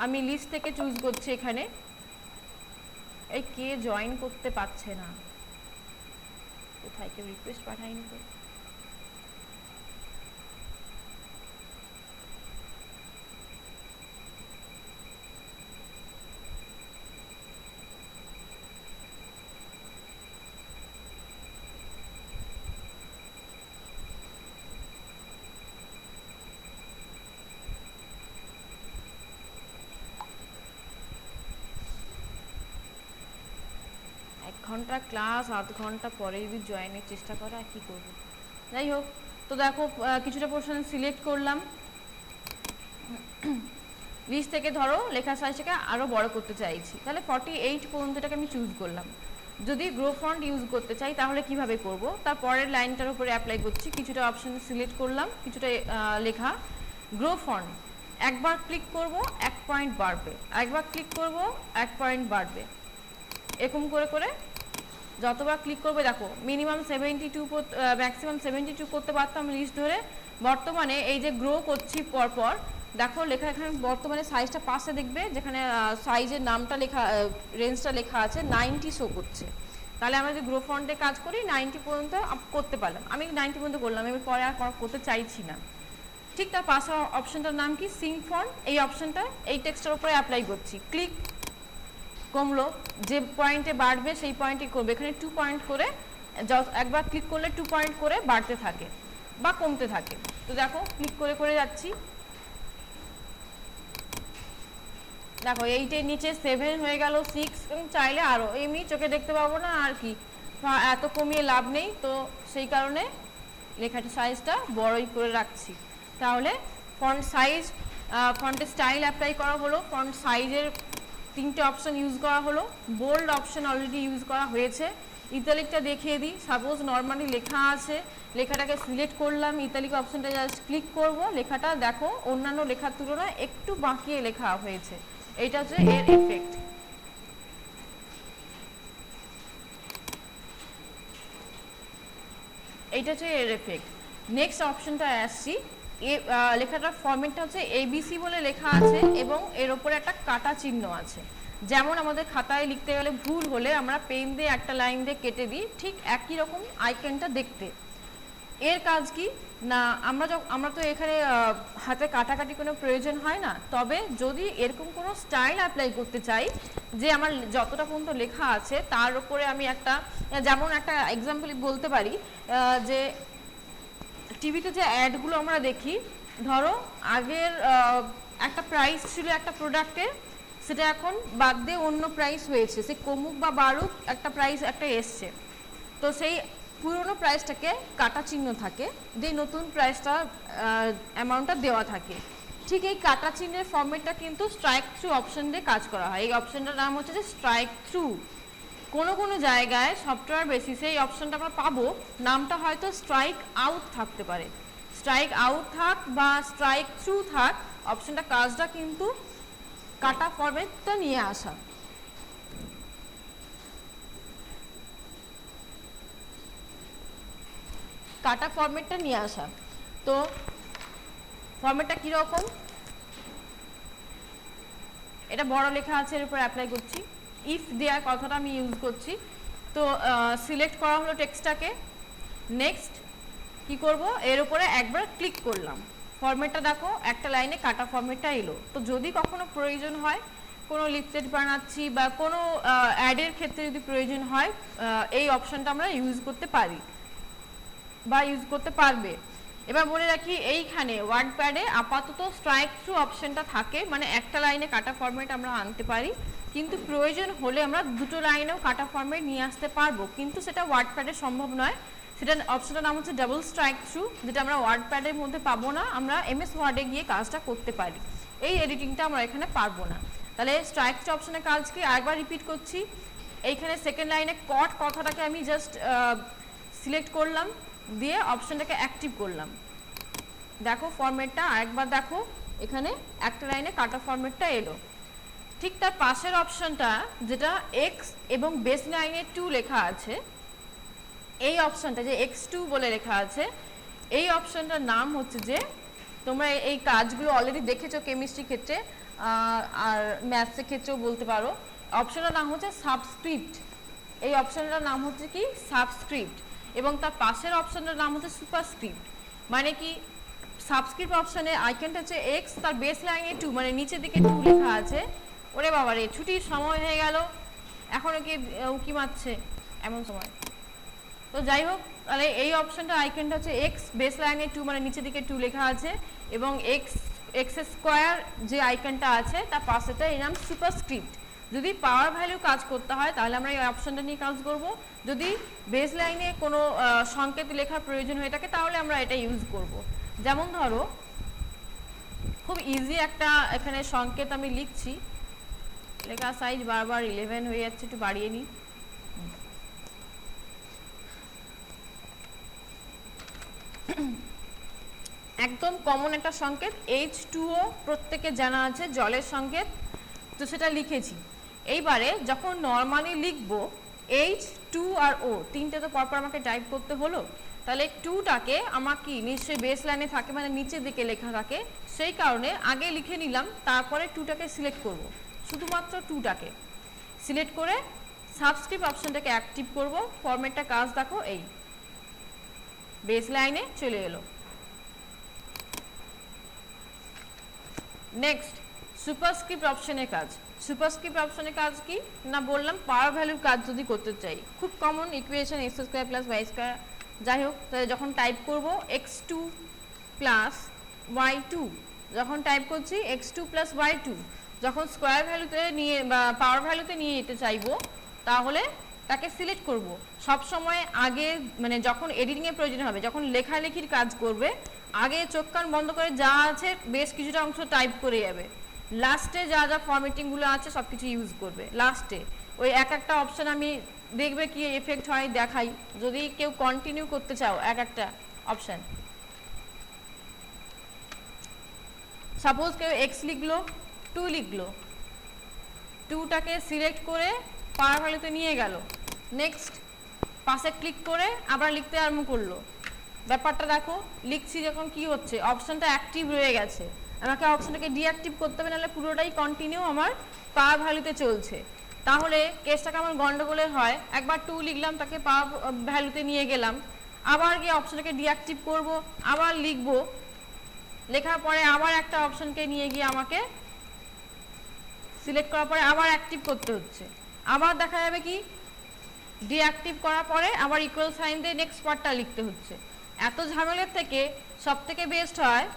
Speaker 1: আমি লিস্ট থেকে চুজ করছি, এখানে এই কে জয়েন করতে পারছে না, কোথায় কেউ রিকোয়েস্ট পাঠায়নি, তো ঘন্টা ক্লাস, আধ ঘন্টা পরে যদি জয়েনের চেষ্টা করে আর কী করবো। যাই হোক, তো দেখো কিছুটা পোর্শন সিলেক্ট করলাম, লিস্ট থেকে ধরো লেখা সাইজটাকে আরও বড় করতে চাইছি, তাহলে 48 পর্যন্ত এটাকে আমি চুজ করলাম। যদি গ্রো ফন্ট ইউজ করতে চাই তাহলে কিভাবে করব, তার পরের লাইনটার উপরে অ্যাপ্লাই করছি, কিছুটা অপশন সিলেক্ট করলাম, কিছুটা লেখা গ্রো ফন্ট, একবার ক্লিক করব 1 পয়েন্ট বাড়বে, একবার ক্লিক করব 1 পয়েন্ট বাড়বে, এরকম করে করে যতবার ক্লিক করবে দেখো মিনিমাম 72 ম্যাক্সিমাম 72 করতে পারতাম লিস্ট ধরে। বর্তমানে এই যে গ্রো করছি পরপর দেখো লেখা এখানে বর্তমানে সাইজটা পাশে দেখবে, যেখানে সাইজের নামটা লেখা, রেঞ্জটা লেখা আছে 90 শো করছে। তাহলে আমরা যদি গ্রো ফন্টে কাজ করি 90 পর্যন্ত করতে পারলাম, আমি 90 পর্যন্ত করলাম, এবার পরে আর করতে চাইছি না। ঠিক তার পাশে অপশনটার নাম কি সিং ফন্ট, এই অপশনটা এই টেক্সটের উপরে অ্যাপ্লাই করছি, ক্লিক কমলো, যে পয়েন্টে বাড়বে সেই পয়েন্টই করবে, এখানে 2 পয়েন্ট করে একবার ক্লিক করলে 2 পয়েন্ট করে বাড়তে থাকে বা কমতে থাকে। তো দেখো ক্লিক করে করে যাচ্ছি, দেখো 8-এর নিচে 7 হয়ে গেল, 6, এবং চাইলে আরও, এমনি চোখে দেখতে পাবো না আর কি, এত কমিয়ে লাভ নেই, তো সেই কারণে লেখাটির সাইজটা বড়ই করে রাখছি। তাহলে ফন্ট সাইজ, ফন্টের স্টাইল অ্যাপ্লাই করা হলো, ফন্ট সাইজের 3টে অপশন ইউজ করা হলো, বোল্ড অপশন অলরেডি ইউজ করা হয়েছে। ইতালিকটা দেখিয়ে দিই, সাপোজ নর্মালি লেখা আছে, লেখাটাকে সিলেক্ট করলাম, ইতালিক অপশনটা জাস্ট ক্লিক করব, লেখাটা দেখো অন্যান্য লেখার তুলনায় একটু বাঁকিয়ে লেখা হয়েছে, এইটা হচ্ছে এর এফেক্ট। এইটা হচ্ছে এর এফেক্ট। নেক্সট অপশনটা আসছি, লেখাটার ফরম্যাটটা হচ্ছে এবিসি বলে লেখা আছে এবং এর ওপরে একটা কাটা চিহ্ন আছে। যেমন আমাদের খাতায় লিখতে গেলে ভুল হলে আমরা পেন দিয়ে একটা লাইন দিয়ে কেটে দিই, ঠিক একই রকম আইকনটা দেখতে। এর কাজ কি না, আমরা তো এখানে হাতে কাটাকাটি কোনো প্রয়োজন হয় না, তবে যদি এরকম কোনো স্টাইল অ্যাপ্লাই করতে চাই যে আমার যতটা পর্যন্ত লেখা আছে তার উপরে আমি একটা, যেমন একটা এক্সাম্পল বলতে পারি, যে টিভিতে যে অ্যাডগুলো আমরা দেখি, ধরো আগের একটা প্রাইস ছিল একটা প্রোডাক্টের, সেটা এখন বাদ দিয়ে অন্য প্রাইস হয়েছে, সে কমুক বা বাড়ুক একটা প্রাইস একটা এসছে, তো সেই পুরনো প্রাইসটাকে কাটা চিহ্ন থাকে, দিয়ে নতুন প্রাইসটা অ্যামাউন্টটা দেওয়া থাকে। ঠিক এই কাটা চিহ্নের ফরম্যাটটা কিন্তু স্ট্রাইক থ্রু অপশন দিয়ে কাজ করা হয়। এই অপশনটার নাম হচ্ছে যে স্ট্রাইক থ্রু। কোনো কোনো জায়গায় সফটওয়্যার বেসিসে এই অপশনটা আমরা পাবো, নামটা হয়তো স্ট্রাইক আউট থাকতে পারে। স্ট্রাইক আউট থাক বা স্ট্রাইক থ্রু থাক, অপশনটা কাজটা কিন্তু কাটা ফরম্যাটটা নিয়ে আসা। কাটা ফরম্যাটটা নিয়ে আসা, তো ফরম্যাটটা কীরকম, এটা বড় লেখা আছে, এর উপর অ্যাপ্লাই করছি, ইফ দেওয়ার কথাটা আমি ইউজ করছি। তো সিলেক্ট করা হলো টেক্সটটাকে, নেক্সট কি করব, এর উপরে একবার ক্লিক করলাম, ফরম্যাটটা দেখো একটা লাইনে কাটা ফরম্যাটটা এলো। তো যদি কখনো প্রয়োজন হয়, কোনো লিফলেট বানাচ্ছি বা কোনো অ্যাডের ক্ষেত্রে যদি প্রয়োজন হয়, এই অপশনটা আমরা ইউজ করতে পারি বা ইউজ করতে পারবে। এবার বলে রাখি, এইখানে ওয়ার্ডপ্যাডে আপাতত স্ট্রাইক থ্রু অপশনটা থাকে, মানে একটা লাইনে কাটা ফরম্যাট আমরা আনতে পারি, কিন্তু প্রয়োজন হলে আমরা দুটো লাইনেও কাটা ফরম্যাট নিয়ে আসতে পারবো, কিন্তু সেটা ওয়ার্ডপ্যাডে সম্ভব নয়। সেটা অপশনটার নাম হচ্ছে ডাবল স্ট্রাইক থ্রু, যেটা আমরা ওয়ার্ডপ্যাডের মধ্যে পাবো না, আমরা এমএস ওয়ার্ডে গিয়ে কাজটা করতে পারি, এই এডিটিংটা আমরা এখানে পারবো না। তাহলে স্ট্রাইক থ্রু অপশনের কাজ কি, আরেকবার রিপিট করছি, এইখানে সেকেন্ড লাইনে কট কথাটাকে আমি জাস্ট সিলেক্ট করলাম, দিয়ে অপশনটাকে অ্যাক্টিভ করলাম, দেখো ফরম্যাটটা আরেকবার দেখো, এখানে একটা লাইনে কাটা ফরম্যাটটা এলো। ঠিক তার পাশের অপশনটা যেটা এক্স এবং বেস লাইনে 2 লেখা আছে, এই অপশনটা যে x2 বলে লেখা আছে, এই অপশনটার নাম হচ্ছে যে, তোমরা এই কাজগুলো অলরেডি দেখেছো কেমিস্ট্রি ক্ষেত্রে আর ম্যাথসের ক্ষেত্রেও বলতে পারো, অপশনটার নাম হচ্ছে সাবস্ক্রিপ্ট। এই অপশনটার নাম হচ্ছে কি সাবস্ক্রিপ্ট, এবং তার পাশের অপশনটার নাম হচ্ছে সুপারস্ক্রিপ্ট। মানে কি, সাবস্ক্রিপ্ট অপশনে আইকনটা হচ্ছে x, তার বেস লাইনে 2, মানে নিচের দিকে 2 লেখা আছে। ওরে বাবা রে, ছুটির সময় হয়ে গেল, এখনো কি উকি মারছে এমন সময়। তো যাই হোক, তাহলে এই অপশনটা আইকনটা হচ্ছে x, বেস লাইনে 2, মানে নিচের দিকে 2 লেখা আছে, এবং x স্কোয়ার যে আইকনটা আছে তার পাশেটা এর নাম সুপারস্ক্রিপ্ট। যদি পাওয়ার ভ্যালু কাজ করতে হয় তাহলে আমরা এই অপশনটা নিয়ে কাজ করব, যদি বেস লাইনে কোনো সংকেত লেখার প্রয়োজন হয়ে থাকে তাহলে আমরা এটা ইউজ করব। যেমন ধরো খুব ইজি একটা এখানে সংকেত আমি লিখছি, লেখা সাইজ বারবার 11 হয়ে যাচ্ছে, একটু বাড়িয়ে নিই। একদম কমন একটা সংকেত H2O, প্রত্যেকে জানা আছে জলের সংকেত, তো সেটা লিখেছি। এইবারে যখন নর্মালি লিখবো H2 আর O তিনটে তো পরপর আমাকে টাইপ করতে হলো, তাহলে 2টাকে আমার কি নিশ্চয়ই বেস লাইনে থাকে, মানে নিচের দিকে লেখা থাকে, সেই কারণে আগে লিখে নিলাম, তারপরে 2টাকে সিলেক্ট করব, শুধুমাত্র 2টাকে সিলেক্ট করে সাবস্ক্রিপ্ট অপশনটাকে অ্যাক্টিভ করব। ফরম্যাটটা কাজ দেখো, এই বেস লাইনে চলে এলো। নেক্সট সুপারস্ক্রিপ্ট অপশনের কাজ। সুপারস্ক্রিপ্ট অপশনের কাজ কি না, বললাম পাওয়ার ভ্যালুর কাজ যদি করতে চাই, খুব কমন ইকুয়েশন x² + y², যাই হোক, তাহলে যখন টাইপ করব x2 + y2, যখন টাইপ করছি x2 + y2, যখন স্কোয়ার ভ্যালুতে নিয়ে বা পাওয়ার ভ্যালুতে নিয়ে যেতে চাইবো তাহলে তাকে সিলেক্ট করব। সব সময় আগে মানে যখন এডিটিংয়ের প্রয়োজন হবে, যখন লেখালেখির কাজ করবে, আগে চোখ কান বন্ধ করে যা আছে বেশ কিছুটা অংশ টাইপ করে যাবে, লাস্টে যা যা ফরম্যাটিংগুলো আছে সব কিছু ইউজ করবে লাস্টে। ওই একটা অপশন আমি দেখবে কি এফেক্ট হয় দেখাই, যদি কেউ কন্টিনিউ করতে চাও একটা অপশন, সাপোজ কেউ x লিখলো, 2 লিখলো, 2টাকে সিলেক্ট করে পাওয়ার ভ্যালুতে নিয়ে গেল, নেক্সট পাশে ক্লিক করে আবার লিখতে আরম্ভ করলো। ব্যাপারটা দেখো, লিখছি যখন কি হচ্ছে, অপশনটা অ্যাক্টিভ রয়ে গেছে, আমাকে অপশনটাকে ডিঅ্যাক্টিভ করতে হবে, নাহলে পুরোটাই কন্টিনিউ আমার পাওয়ার ভ্যালুতে চলছে। তাহলে কেসটা কেমন গন্ডগোলের হয়, একবার 2 লিখলাম, তাকে পাওয়ার ভ্যালুতে নিয়ে গেলাম, আবার গিয়ে অপশনটাকে ডিঅ্যাক্টিভ করব, আবার লিখব, লেখার পরে আবার একটা অপশনকে নিয়ে গিয়ে আমাকে সিলেক্ট করার পরে আবার অ্যাক্টিভ করতে হচ্ছে, আবার দেখা যাবে কি ডিঅ্যাক্টিভ করার পরে আবার ইকুয়াল সাইন দিয়ে নেক্সট পার্টটা লিখতে হচ্ছে। এত ঝামেলার থেকে সবথেকে বেস্ট হয়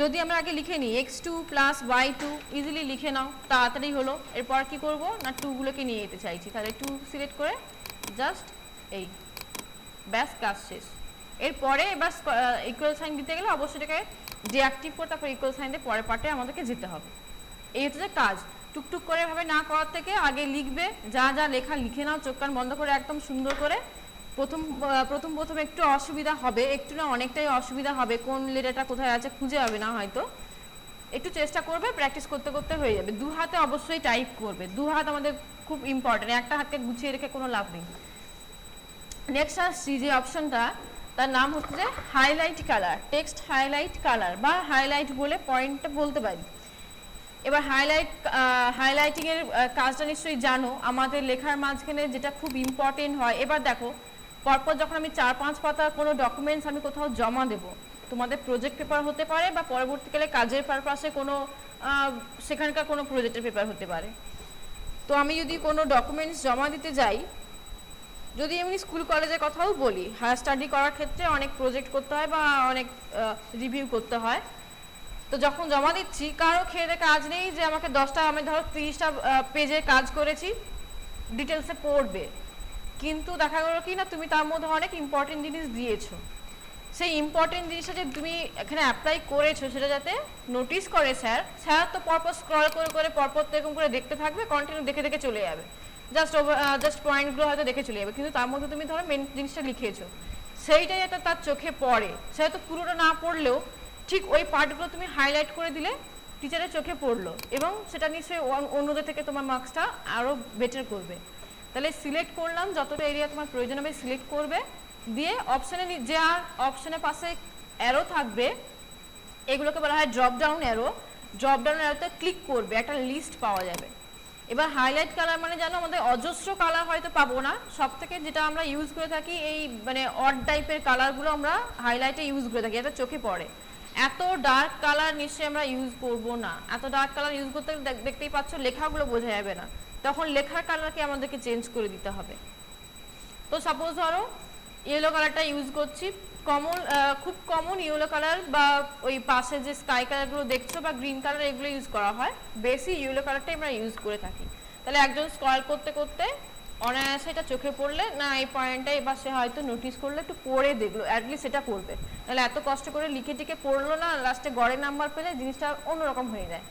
Speaker 1: যদি আমরা আগে লিখে নিই x2 + y2, ইজিলি লিখে নাও, তাড়াতাড়ি হলো। এরপর কি করব না, 2গুলোকে নিয়ে যেতে চাইছি, তাহলে 2 সিলেক্ট করে জাস্ট এই ব্যাস কাজ শেষ। এরপরে এবার ইকুয়াল সাইন দিতে গেলে অবশ্যই এটাকে ডিঅ্যাক্টিভ করে তারপর ইকুয়াল সাইন দিয়ে পরের পার্টে আমাদেরকে যেতে হবে। এই হচ্ছে কাজ। টুকটুক করে ভাবে না করার থেকে আগে লিখবে, যা যা লেখা লিখে নাও, চোখ কান বন্ধ করে একদম সুন্দর করে। প্রথম একটু অসুবিধা হবে, একটু না অনেকটাই অসুবিধা হবে, কোন লেটারটা কোথায় আছে খুঁজে হবে না, হয়তো একটু চেষ্টা করবে, প্র্যাকটিস করতে করতে হয়ে যাবে। 2 হাতে অবশ্যই টাইপ করবে, 2 হাত আমাদের খুব ইম্পর্টেন্ট, একটা হাতকে গুছিয়ে রেখে কোনো লাভ নেই। নেক্সট আসছি যে অপশনটা, তার নাম হচ্ছে highlight colour, text highlight colour বা হাইলাইট বলে পয়েন্টটা বলতে পারি। এবার হাইলাইটিং এর কাজটা নিশ্চয়ই জানো, আমাদের লেখার মাঝখানে যেটা খুব ইম্পর্টেন্ট হয়। এবার দেখো, পরপর যখন আমি 4-5 পাতার কোনো ডকুমেন্টস আমি কোথাও জমা দেব, তোমাদের প্রজেক্ট পেপার হতে পারে বা পরবর্তীকালে কাজের পারপাসে কোনো সেখানকার কোনো প্রজেক্টের পেপার হতে পারে। তো আমি যদি কোনো ডকুমেন্টস জমা দিতে যাই, যদি এমনি স্কুল কলেজের কথাও বলি, হায়ার স্টাডি করার ক্ষেত্রে অনেক প্রজেক্ট করতে হয় বা অনেক রিভিউ করতে হয়, তো যখন জমা দিচ্ছি কারো খেয়ে কাজ নেই যে আমাকে 10টা, আমি ধরো 30টা পেজে কাজ করেছি, ডিটেলসে পড়বে, কিন্তু দেখা গেল কি না তুমি তার মধ্যে অনেক ইম্পর্টেন্ট জিনিস দিয়েছো, সেই ইম্পর্টেন্ট জিনিসটা যে তুমি এখানে অ্যাপ্লাই করেছো সেটা যাতে নোটিস করে স্যার তো পরপর স্ক্রল করে করে পরপর এরকম করে দেখতে থাকবে, কন্টিনিউ দেখে দেখে চলে যাবে, জাস্ট পয়েন্টগুলো হয়তো দেখে চলে যাবে, কিন্তু তার মধ্যে তুমি ধরো মেন জিনিসটা লিখেছো, সেইটাই যাতে তার চোখে পড়ে, সেটা তো পুরোটা না পড়লেও ঠিক ওই পার্টগুলো তুমি হাইলাইট করে দিলে টিচারের চোখে পড়লো, এবং সেটা নিশ্চয়ই অন্যদের থেকে তোমার মার্কসটা আরও বেটার করবে। তাহলে সিলেক্ট করলাম, যতটা এরিয়া তোমার প্রয়োজন হবে সিলেক্ট করবে, দিয়ে অপশানে যে আর অপশানের পাশে অ্যারো থাকবে, এগুলোকে বলা হয় ড্রপ ডাউন অ্যারোতে ক্লিক করবে, একটা লিস্ট পাওয়া যাবে। এবার হাইলাইট কালার মানে জানো, আমাদের অজস্র কালার হয়তো পাবো না, সব থেকে যেটা আমরা ইউজ করে থাকি এই মানে অড টাইপের কালারগুলো আমরা হাইলাইটে ইউজ করে থাকি, এটা চোখে পড়ে। এত ডার্ক কালার নিশ্চয়ই আমরা ইউজ করব না, এত ডার্ক কালার ইউজ করতে দেখতেই পাচ্ছ লেখাগুলো বোঝা যাবে না, তখন লেখার কালারকে আমাদেরকে চেঞ্জ করে দিতে হবে। তো সাপোজ ধরো ইয়েলো কালারটা ইউজ করছি, খুব কমন ইয়েলো কালার বা ওই পাশে যে স্কাই কালারগুলো দেখছো বা গ্রিন কালার, এগুলো ইউজ করা হয়, বেশি ইয়েলো কালারটাই আমরা ইউজ করে থাকি। তাহলে একজন স্ক্রল করতে করতে অনায়াসে এটা চোখে পড়লে না এই পয়েন্টটা এবার সে হয়তো নোটিস করলে একটু পড়ে দেখলো, অ্যাটলিস্ট এটা করবে। তাহলে এত কষ্ট করে লিখে টিকে পড়লো না, লাস্টে গড়ের নাম্বার পেলে জিনিসটা অন্যরকম হয়ে যায়।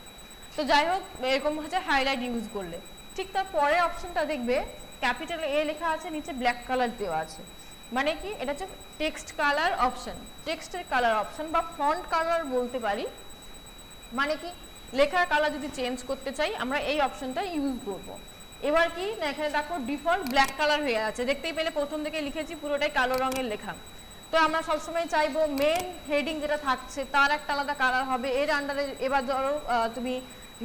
Speaker 1: তো যাই হোক, এরকম হচ্ছে হাইলাইট ইউজ করলে। ঠিক তার পরের অপশনটা দেখবে ক্যাপিটাল এ লেখা আছে, নিচে ব্ল্যাক কালার দেওয়া আছে। মানে কি, এটা হচ্ছে টেক্সট কালার অপশন, টেক্সটের কালার অপশন বা ফন্ট কালার বলতে পারি। মানে কি, লেখার কালার যদি চেঞ্জ করতে চাই আমরা এই অপশনটা ইউজ করব। এবার কি না, এখানে দেখো ডিফল্ট ব্ল্যাক কালার হয়ে আছে, দেখতেই পেলে প্রথম থেকে লিখেছি পুরোটাই কালো রঙের লেখা। তো আমরা সবসময় চাইবো মেন হেডিং যেটা থাকছে তার একটা আলাদা কালার হবে। এর আন্ডারে এবার ধরো তুমি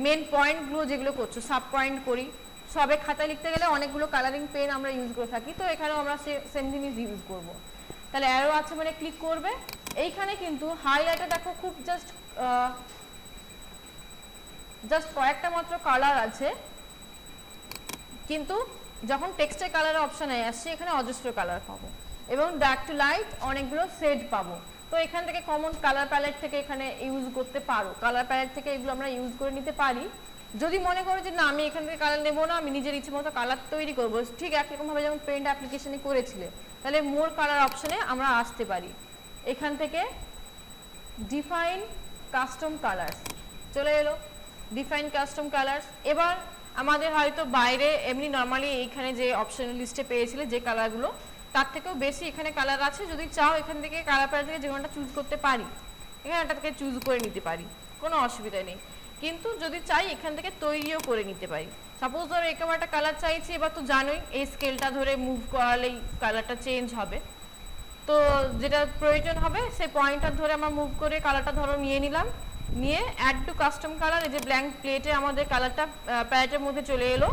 Speaker 1: মেন পয়েন্টগুলো যেগুলো করছো, সাব পয়েন্ট করি, সবে খাতায় লিখতে গেলে অনেকগুলো কালারিং পেন আমরা ইউজ করে থাকি, তো এখানেও আমরা সেম জিনিস ইউজ করব। তাহলে অ্যারো আছে মানে ক্লিক করবে। এইখানে কিন্তু হাইলাইটে দেখো খুব জাস্ট কয়েকটা মাত্র কালার আছে, কিন্তু যখন টেক্সটের কালারের অপশানে আসছে এখানে অজস্র কালার পাবো এবং ডার্ক টু লাইট অনেকগুলো শেড পাবো। তো এখান থেকে কমন কালার প্যালেট থেকে এখানে ইউজ করতে পারো, কালার প্যালেট থেকে এগুলো আমরা ইউজ করে নিতে পারি। যদি মনে করো যে না আমি এখান থেকে কালার নেবো না, আমি নিজের ইচ্ছে মতো কালার তৈরি করবো, ঠিক একরকমভাবে যেমন পেন্ট অ্যাপ্লিকেশনে করেছিলে, তাহলে মোর কালার অপশানে আমরা আসতে পারি। এখান থেকে ডিফাইন কাস্টম কালার্স চলে এলো, ডিফাইন কাস্টম কালার্স। এবার আমাদের হয়তো বাইরে এমনি নর্মালি এইখানে যে অপশন লিস্টে পেয়েছিলে যে কালারগুলো, তার থেকেও বেশি এখানে কালার আছে। যদি চাও এখান থেকে কালার প্যালেট থেকে যে কোনোটা চুজ করতে পারি, এখানে একটা থেকে চুজ করে নিতে পারি, কোনো অসুবিধা নেই। কিন্তু যদি চাই এখান থেকে তৈরিও করে নিতে পারি। সাপোজ ধরো এরকম একটা কালার চাইছি, এবার তো জানোই এই স্কেলটা ধরে মুভ করালেই কালারটা চেঞ্জ হবে। তো যেটা প্রয়োজন হবে সেই পয়েন্টটা ধরে আমরা মুভ করে কালারটা ধরো নিয়ে নিলাম, নিয়ে অ্যাড টু কাস্টম কালার, এই যে ব্ল্যাঙ্ক প্লেটে আমাদের কালারটা প্যালেটের মধ্যে চলে এলো।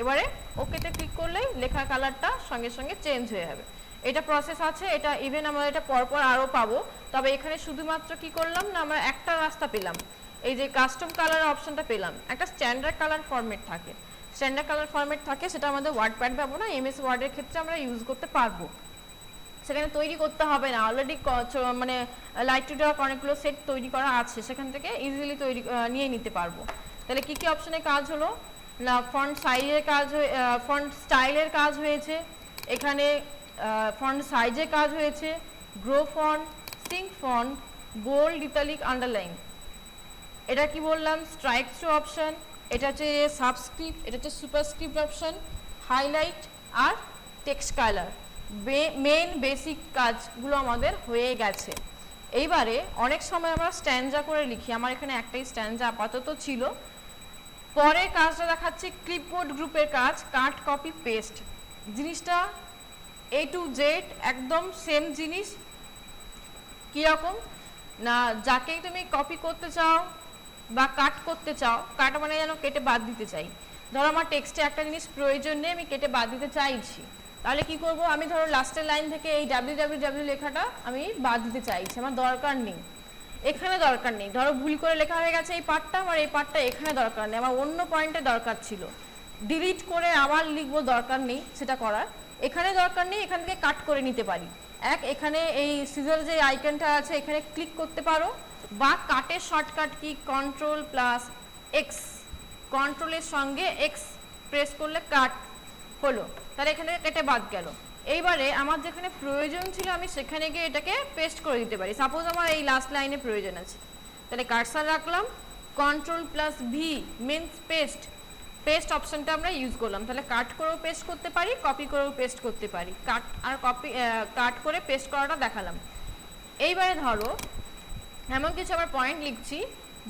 Speaker 1: এবারে ওকেতে ক্লিক করলেই লেখার কালারটা সঙ্গে সঙ্গে চেঞ্জ হয়ে যাবে। এটা প্রসেস আছে, এটা ইভেন আমরা এটা পরপর আরও পাবো। তবে এখানে শুধুমাত্র কি করলাম না, আমরা একটা রাস্তা পেলাম, এই যে কাস্টম কালার অপশনটা পেলাম। একটা স্ট্যান্ডার্ড কালার ফরম্যাট থাকে, স্ট্যান্ডার্ড কালার ফরম্যাট থাকে, সেটা আমাদের ওয়ার্ড প্যাড পাবো না, এমএস ওয়ার্ডের ক্ষেত্রে আমরা ইউজ করতে পারবো। সেখানে তৈরি করতে হবে না, অলরেডি মানে লাইট টু ডার্ক অনেকগুলো সেট তৈরি করা আছে, সেখান থেকে ইজিলি তৈরি নিয়ে নিতে পারবো। তাহলে কি কি অপশনে কাজ হলো না, ফন্ট সাইজের কাজ, ফন্ট স্টাইলের কাজ হয়েছে, এখানে ফন্ট সাইজের কাজ হয়েছে, grow font, shrink font, bold, italic, underline. এটা কি বললাম, স্ট্রাইক থ্রু অপশন, এটা হচ্ছে সাবস্ক্রিপ্ট, এটা হচ্ছে সুপারস্ক্রিপ্ট অপশন, হাইলাইট আর টেক্সট কালার। মেন বেসিক কাজগুলো আমাদের হয়ে গেছে। এইবারে অনেক সময় আমরা স্ট্যান্ডা করে লিখি, আমার এখানে একটাই স্ট্যান্ডা আপাতত ছিল। পরে কাজটা দেখাচ্ছি ক্লিপবোর্ড গ্রুপের কাজ, কাট কপি পেস্ট। জিনিসটা এ টু জেড একদম সেম জিনিস। কীরকম না, যাকেই তুমি কপি করতে চাও বা কাট করতে চাও, কাট মানে যেন কেটে বাদ দিতে চাই, ধরো আমার টেক্সটে একটা জিনিস প্রয়োজন নেই, আমি কেটে বাদ দিতে চাইছি, তাহলে কি করব, আমি ধরো লাস্টের লাইন থেকে এই www লেখাটা আমি বাদ দিতে চাইছি, আমার দরকার নেই, এখানে দরকার নেই। ধরো ভুল করে লেখা হয়ে গেছে এই পার্টটা, আমার এই পার্টটা এখানে দরকার নেই, আমার অন্য পয়েন্টে দরকার ছিল, ডিলিট করে আবার লিখবো, দরকার নেই সেটা করার, এখানে দরকার নেই, এখান থেকে কাট করে নিতে পারি। এখানে এই সিজার যে আইকনটা আছে এখানে ক্লিক করতে পারো, বা কাটের শর্টকাট কি Ctrl+X, কন্ট্রোলের সঙ্গে এক্স প্রেস করলে কাট হলো, তাহলে এখানে কেটে বাদ গেল। এইবারে আমার যেখানে প্রয়োজন ছিল আমি সেখানে গিয়ে এটাকে পেস্ট করে দিতে পারি। সাপোজ আমার এই লাস্ট লাইনে প্রয়োজন আছে, তাহলে কার্সার রাখলাম, Ctrl+V মিনস পেস্ট অপশনটা আমরা ইউজ করলাম, তাহলে কাট করেও পেস্ট করতে পারি, কপি করেও পেস্ট করতে পারি। কাট করে পেস্ট করাটা দেখালাম। এইবারে ধরো এমন কিছু আবার পয়েন্ট লিখছি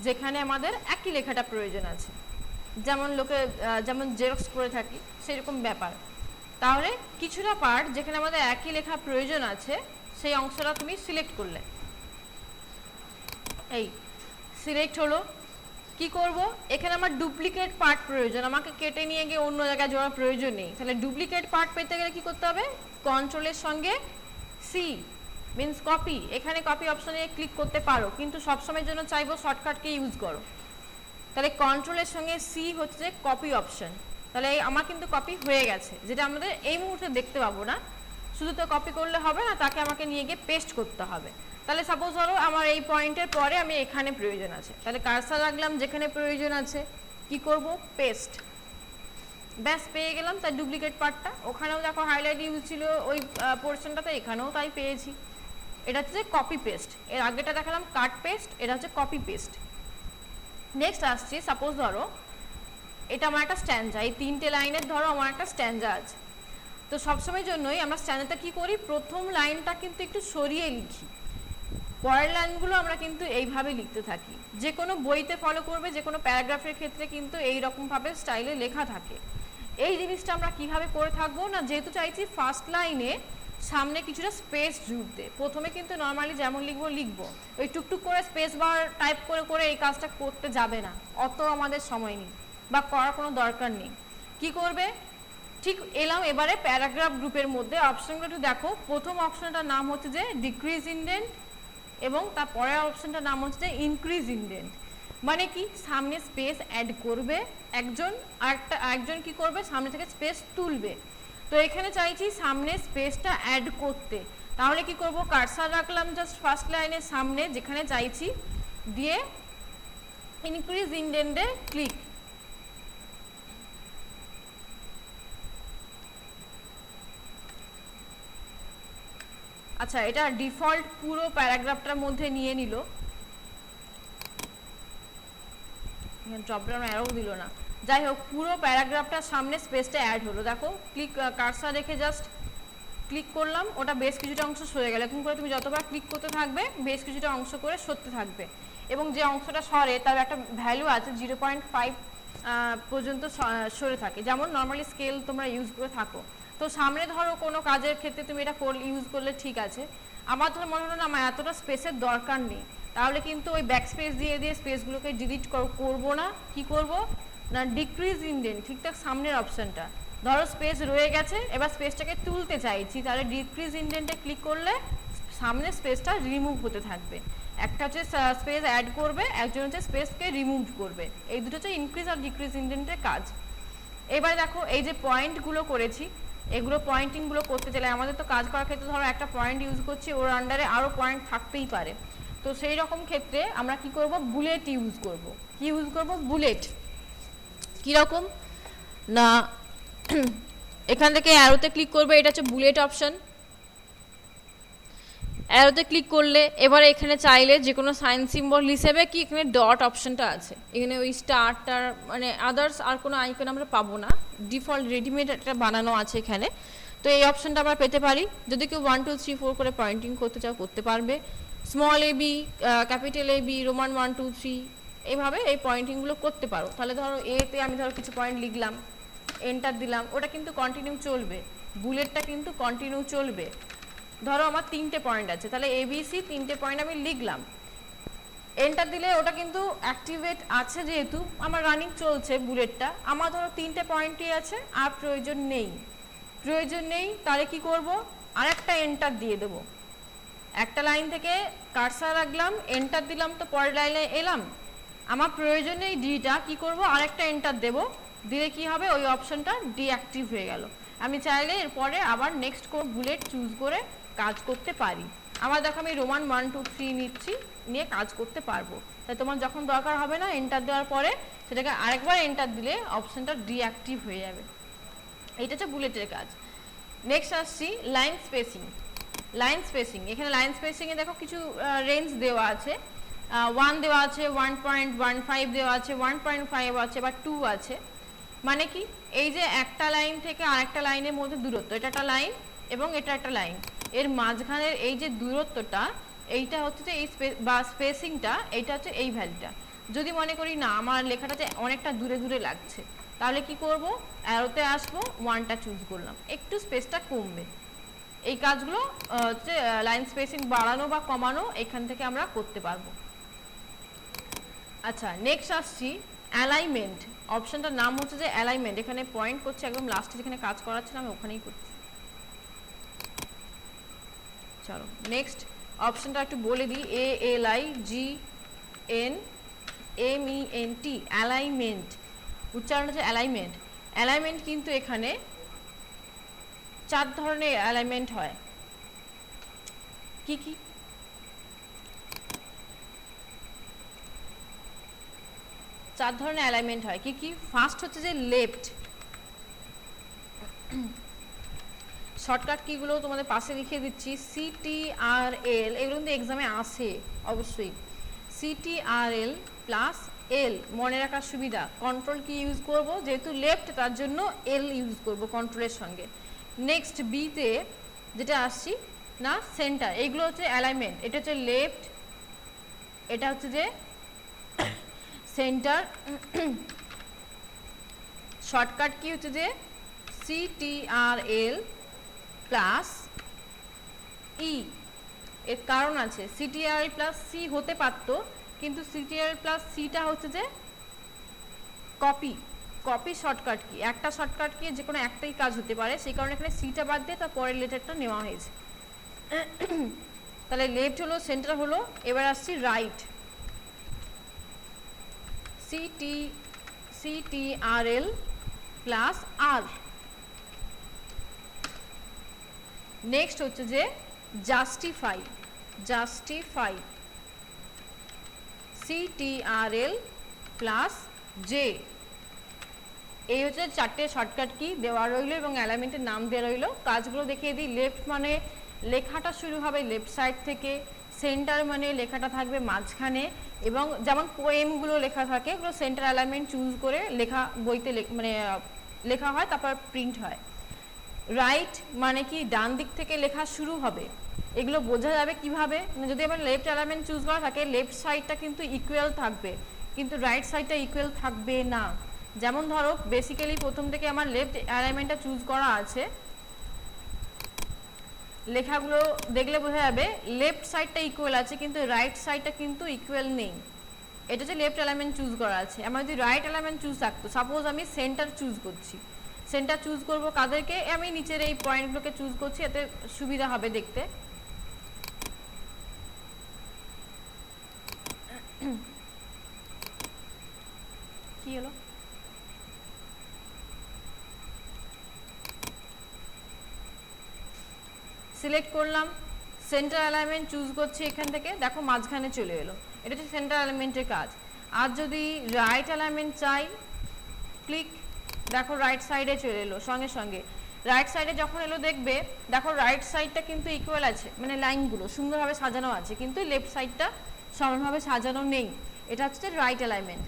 Speaker 1: যেখানে আমাদের একই লেখাটা প্রয়োজন আছে, যেমন জেরক্স করে থাকি সেরকম ব্যাপার। তাহলে কিছুটা পার্ট যেখানে আমাদের একই লেখা প্রয়োজন আছে সেই অংশটা তুমি সিলেক্ট করলে, এই সিলেক্ট হলো। কি করব, এখানে আমার ডুপ্লিকেট পার্ট প্রয়োজন, আমাকে কেটে নিয়ে গিয়ে অন্য জায়গায় জোড়া প্রয়োজন নেই, তাহলে ডুপ্লিকেট পার্ট পেতে গেলে কি করতে হবে, কন্ট্রোলের সঙ্গে সি মিনস কপি, এখানে কপি অপশনে ক্লিক করতে পারো, কিন্তু সবসময়ের জন্য চাইবো শর্টকাটকে ইউজ করো। তাহলে কন্ট্রোলের সঙ্গে সি হচ্ছে কপি অপশন, তাহলে আমার কিন্তু কপি হয়ে গেছে, যেটা আমাদের এই মুহূর্তে দেখতে পাবো না, শুধু তো কপি করলে হবে না, তাকে আমাকে নিয়ে গিয়ে পেস্ট করতে হবে। তাহলে সাপোজ ধরো আমার এই পয়েন্টের পরে আমি এখানে প্রয়োজন আছে, তাহলে কার্সার রাখলাম যেখানে প্রয়োজন আছে, কি করব, পেস্ট। ব্যাস পেয়ে গেলাম তার ডুপ্লিকেট পার্টটা। ওখানেও দেখো হাইলাইট ইউজ ছিল ওই পোর্শনটাতে, এখানেও তাই পেয়েছি। এটা হচ্ছে কপি পেস্ট, এর আগেটা দেখালাম কাট পেস্ট, এটা হচ্ছে কপি পেস্ট। নেক্সট আসছি, সাপোজ ধরো এটা আমার একটা স্ট্যান্ডা, এই 3টে লাইনের ধরো আমার একটা স্ট্যান্ডা আছে। তো সবসময়ের জন্যই আমরা স্ট্যান্ডাটা কি করি, প্রথম লাইনটা কিন্তু একটু সরিয়ে লিখি, পরের লাইনগুলো আমরা কিন্তু এইভাবে লিখতে থাকি। যে কোনো বইতে ফলো করবে, যে কোনো প্যারাগ্রাফের ক্ষেত্রে কিন্তু এই রকমভাবে স্টাইলে লেখা থাকে। এই জিনিসটা আমরা কিভাবে করে থাকবো না, যেহেতু চাইছি ফার্স্ট লাইনে সামনে কিছুটা স্পেস জুড়তে, প্রথমে কিন্তু নর্মালি যেমন লিখবো ওই টুকটুক করে স্পেস বার টাইপ করে করে এই কাজটা করতে যাবে না, অত আমাদের সময় নেই বা করার কোনো দরকার নেই। কি করবে, ঠিক এলাম এবারে প্যারাগ্রাফ গ্রুপের মধ্যে অপশনগুলো একটু দেখো। প্রথম অপশনটার নাম হচ্ছে যে ডিক্রিজ ইনডেন্ট এবং তার পরের অপশনটার নাম হচ্ছে যে ইনক্রিজ ইনডেন্ট। মানে কি, সামনে স্পেস অ্যাড করবে একজন, একজন কি করবে সামনে থেকে স্পেস তুলবে। তো এখানে চাইছি সামনে স্পেসটা অ্যাড করতে, তাহলে কি করব, কার্সার রাখলাম জাস্ট ফার্স্ট লাইনের সামনে যেখানে চাইছি, দিয়ে ইনক্রিজ ইনডেন্টে ক্লিক। আচ্ছা, এটা ডিফল্ট পুরো প্যারাগ্রাফটার মধ্যে নিয়ে নিল, ড্রপ ডাউন অ্যারো দিল না, যাই হোক পুরো প্যারাগ্রাফটার সামনে স্পেসটা অ্যাড হলো। দেখো ক্লিক, কার্সার রেখে জাস্ট ক্লিক করলাম, ওটা বেশ কিছুটা অংশ সরে গেল। এরকম করে তুমি যতবার ক্লিক করতে থাকবে বেশ কিছুটা অংশ করে সরতে থাকবে, এবং যে অংশটা সরে তার একটা ভ্যালু আছে 0.5 পর্যন্ত সরে থাকে, যেমন নর্মালি স্কেল তোমরা ইউজ করে থাকো। তো সামনে ধরো কোনো কাজের ক্ষেত্রে তুমি এটা ইউজ করলে ঠিক আছে। আমার ধর মনে হলো না আমার এতটা স্পেসের দরকার নেই, তাহলে কিন্তু ওই ব্যাক স্পেস দিয়ে দিয়ে স্পেসগুলোকে ডিলিট করবো না, কি করব না ডিক্রিজ ইনডেন্ট, ঠিকঠাক সামনের অপশনটা ধরো স্পেস রয়ে গেছে, এবার স্পেসটাকে তুলতে চাইছি, তাহলে ডিক্রিজ ইনডেন্টে ক্লিক করলে সামনে স্পেসটা রিমুভ হতে থাকবে। একটা হচ্ছে স্পেস অ্যাড করবে, একজন হচ্ছে স্পেসকে রিমুভ করবে, এই দুটো হচ্ছে ইনক্রিজ আর ডিক্রিজ ইনডেন্টের কাজ। এবার দেখো এই যে পয়েন্টগুলো করেছি, এগুলো পয়েন্টিংগুলো করতে চাইলে আমাদের তো কাজ করার ক্ষেত্রে ধরো একটা পয়েন্ট ইউজ করছি, ওর আন্ডারে আরও পয়েন্ট থাকতেই পারে। তো সেই রকম ক্ষেত্রে আমরা কি করব, বুলেট ইউজ করব। কি ইউজ করব, বুলেট। কীরকম না, এখান থেকে অ্যারোতে ক্লিক করবে, এটা হচ্ছে বুলেট অপশন। অ্যারোতে ক্লিক করলে এবারে এখানে চাইলে যে কোনো সাইন সিম্বল হিসেবে কি এখানে ডট অপশনটা আছে, এখানে ওই স্টারটার মানে আদার্স আর কোনো আইকন আমরা পাবো না, ডিফল্ট রেডিমেড একটা বানানো আছে এখানে। তো এই অপশনটা আমরা পেতে পারি, যদি কেউ 1 2 3 4 করে পয়েন্টিং করতে চাও করতে পারবে। Small A B, capital A B, roman 1 2 3 এইভাবে এই পয়েন্টিংগুলো করতে পারো। তাহলে ধরো এতে আমি ধরো কিছু পয়েন্ট লিখলাম, এন্টার দিলাম, ওটা কিন্তু কন্টিনিউ চলবে, বুলেটটা কিন্তু কন্টিনিউ চলবে। ধরো আমার 3টে পয়েন্ট আছে, তাহলে এবিসি 3টে পয়েন্ট আমি লিখলাম, এন্টার দিলে ওটা কিন্তু অ্যাক্টিভেট আছে, যেহেতু আমার রানিং চলছে বুলেটটা। আমার ধরো 3টে পয়েন্টই আছে আর প্রয়োজন নেই, তাহলে কি করব, আরেকটা এন্টার দিয়ে দেবো। একটা লাইন থেকে কার্সার রাখলাম, এন্টার দিলাম, তো পরের লাইনে এলাম, আমার প্রয়োজন নেই ডিটা, কি করব, আরেকটা এন্টার দেব, দিলে কি হবে, ওই অপশনটা ডিঅ্যাক্টিভ হয়ে গেল। আমি চাইলে এরপরে আবার নেক্সট কোড বুলেট চুজ করে কাজ করতে পারি। আমার দেখো আমি রোমান 1 2 3 নিচ্ছি, নিয়ে কাজ করতে পারবো। তাই তোমার যখন দরকার হবে না, এন্টার দেওয়ার পরে সেটাকে আরেকবার এন্টার দিলে অপশনটা ডিঅ্যাক্টিভ হয়ে যাবে। এইটা হচ্ছে বুলেটের কাজ। নেক্সট আসছি লাইন স্পেসিং। এখানে লাইন স্পেসিংয়ে দেখো কিছু রেঞ্জ দেওয়া আছে, 1 দেওয়া আছে, 1.15 দেওয়া আছে, 1.5 আছে বা 2 আছে। মানে কি, এই যে একটা লাইন থেকে আরেকটা লাইনের মধ্যে দূরত্ব, এটা একটা লাইন এবং এটা একটা লাইন, এর মাঝখানের এই যে দূরত্বটা, এইটা হচ্ছে যে এই বা স্পেসিংটা, এইটা হচ্ছে এই ভ্যালুটা। যদি মনে করি না আমার লেখাটাতে অনেকটা দূরে দূরে লাগছে, তাহলে কি করব, অ্যারোতে আসবো, 1টা চুজ করলাম, একটু স্পেসটা কমবে। এই কাজগুলো হচ্ছে লাইন স্পেসিং বাড়ানো বা কমানো, এখান থেকে আমরা করতে পারবো। আচ্ছা, নেক্সট আসছি অ্যালাইনমেন্ট। অপশনটার নাম হচ্ছে যে অ্যালাইনমেন্ট। এখানে পয়েন্ট করছি একদম লাস্টে যেখানে কাজ করাচ্ছিলাম আমি ওখানেই করছি। চলো নেক্সট অপশনটা একটু বলে দিই, ALIGNMENT, অ্যালাইনমেন্ট। উচ্চারণ হচ্ছে অ্যালাইনমেন্ট। অ্যালাইনমেন্ট কিন্তু এখানে 4 ধরনের অ্যালাইনমেন্ট হয়। কি কি? 4 ধরনের অ্যালাইনমেন্ট হয়। কি কি? ফার্স্ট হচ্ছে যে লেফট, শর্টকাট কিগুলো তোমাদের পাশে লিখে দিচ্ছি। CTRL, এগুলো কিন্তু এক্সামে আসে অবশ্যই। CTRL প্লাস এল, মনে রাখার সুবিধা। কন্ট্রোল কি ইউজ করব, যেহেতু লেফট তার জন্য এল ইউজ করব কন্ট্রোলের সঙ্গে। নেক্সট বিতে যেটা আসছি না, সেন্টার, এইগুলো হচ্ছে অ্যালাইনমেন্ট। এটা হচ্ছে লেফট, এটা হচ্ছে যে সেন্টার। শর্টকাট কি হচ্ছে যে CTRL প্লাস ই। এর কারণ আছে, CTRL প্লাস সি হতে পারত, কিন্তু CTRL প্লাস সিটা হচ্ছে যে কপি শর্টকাট কি। একটা শর্টকাট কি যে কোনো একটাই কাজ হতে পারে, সেই কারণে এখানে সিটা বাদ দিয়ে তার পরের লেটারটা নেওয়া হয়েছে। তাহলে লেফট হলো, সেন্টার হলো, এবার আসছি রাইট। CTRL প্লাস আর। নেক্সট হচ্ছে যে জাস্টিফাই, CTRL প্লাস জে। এই হচ্ছে চারটে শর্টকাট কি দেওয়া রইলো এবং অ্যালাইনমেন্টের নাম দেওয়া রইলো। কাজগুলো দেখিয়ে দিই। লেফট মানে লেখাটা শুরু হবে লেফট সাইড থেকে, সেন্টার মানে লেখাটা থাকবে মাঝখানে, এবং যেমন পোয়েমগুলো লেখা থাকে ওগুলো সেন্টার অ্যালাইনমেন্ট চুজ করে লেখা বইতে মানে লেখা হয়, তারপর প্রিন্ট হয়। রাইট মানে কি ডান দিক থেকে লেখা শুরু হবে। এগুলো বোঝা যাবে কিভাবে, যদি আমার লেফট অ্যালাইনমেন্ট চুজ করা থাকে লেফট সাইডটা কিন্তু ইকুয়াল থাকবে, কিন্তু রাইট সাইডটা ইকুয়াল থাকবে না। যেমন ধরো বেসিক্যালি প্রথম থেকে আমার লেফট অ্যালাইনমেন্টটা চুজ করা আছে, লেখাগুলো দেখলে বোঝা যাবে লেফট সাইডটা ইকুয়াল আছে কিন্তু রাইট সাইডটা কিন্তু ইকুয়াল নেই। এটা হচ্ছে লেফট অ্যালাইনমেন্ট চুজ করা আছে। আমার যদি রাইট অ্যালাইনমেন্ট চুজ থাকতো, সাপোজ আমি সেন্টার চুজ করছি, সেন্টার চুজ করব কাদেরকে, আমি নিচের এই পয়েন্টগুলোকে চুজ করছি, এতে সুবিধা হবে দেখতে। কি হলো, সিলেক্ট করলাম, সেন্টার অ্যালাইনমেন্ট চুজ করছি, এখান থেকে দেখো মাঝখানে চলে এলো। এটা হচ্ছে সেন্টার অ্যালাইনমেন্টের কাজ। আর যদি রাইট অ্যালাইনমেন্ট চাই, ক্লিক, দেখো রাইট সাইডে চলে এলো সঙ্গে সঙ্গে। রাইট সাইডে যখন এলো দেখবে দেখো রাইট সাইডটা কিন্তু ইকুয়াল আছে, মানে লাইনগুলো সুন্দরভাবে সাজানো আছে, কিন্তু লেফট সাইডটা সমানভাবে সাজানো নেই। এটা হচ্ছে রাইট অ্যালাইনমেন্ট।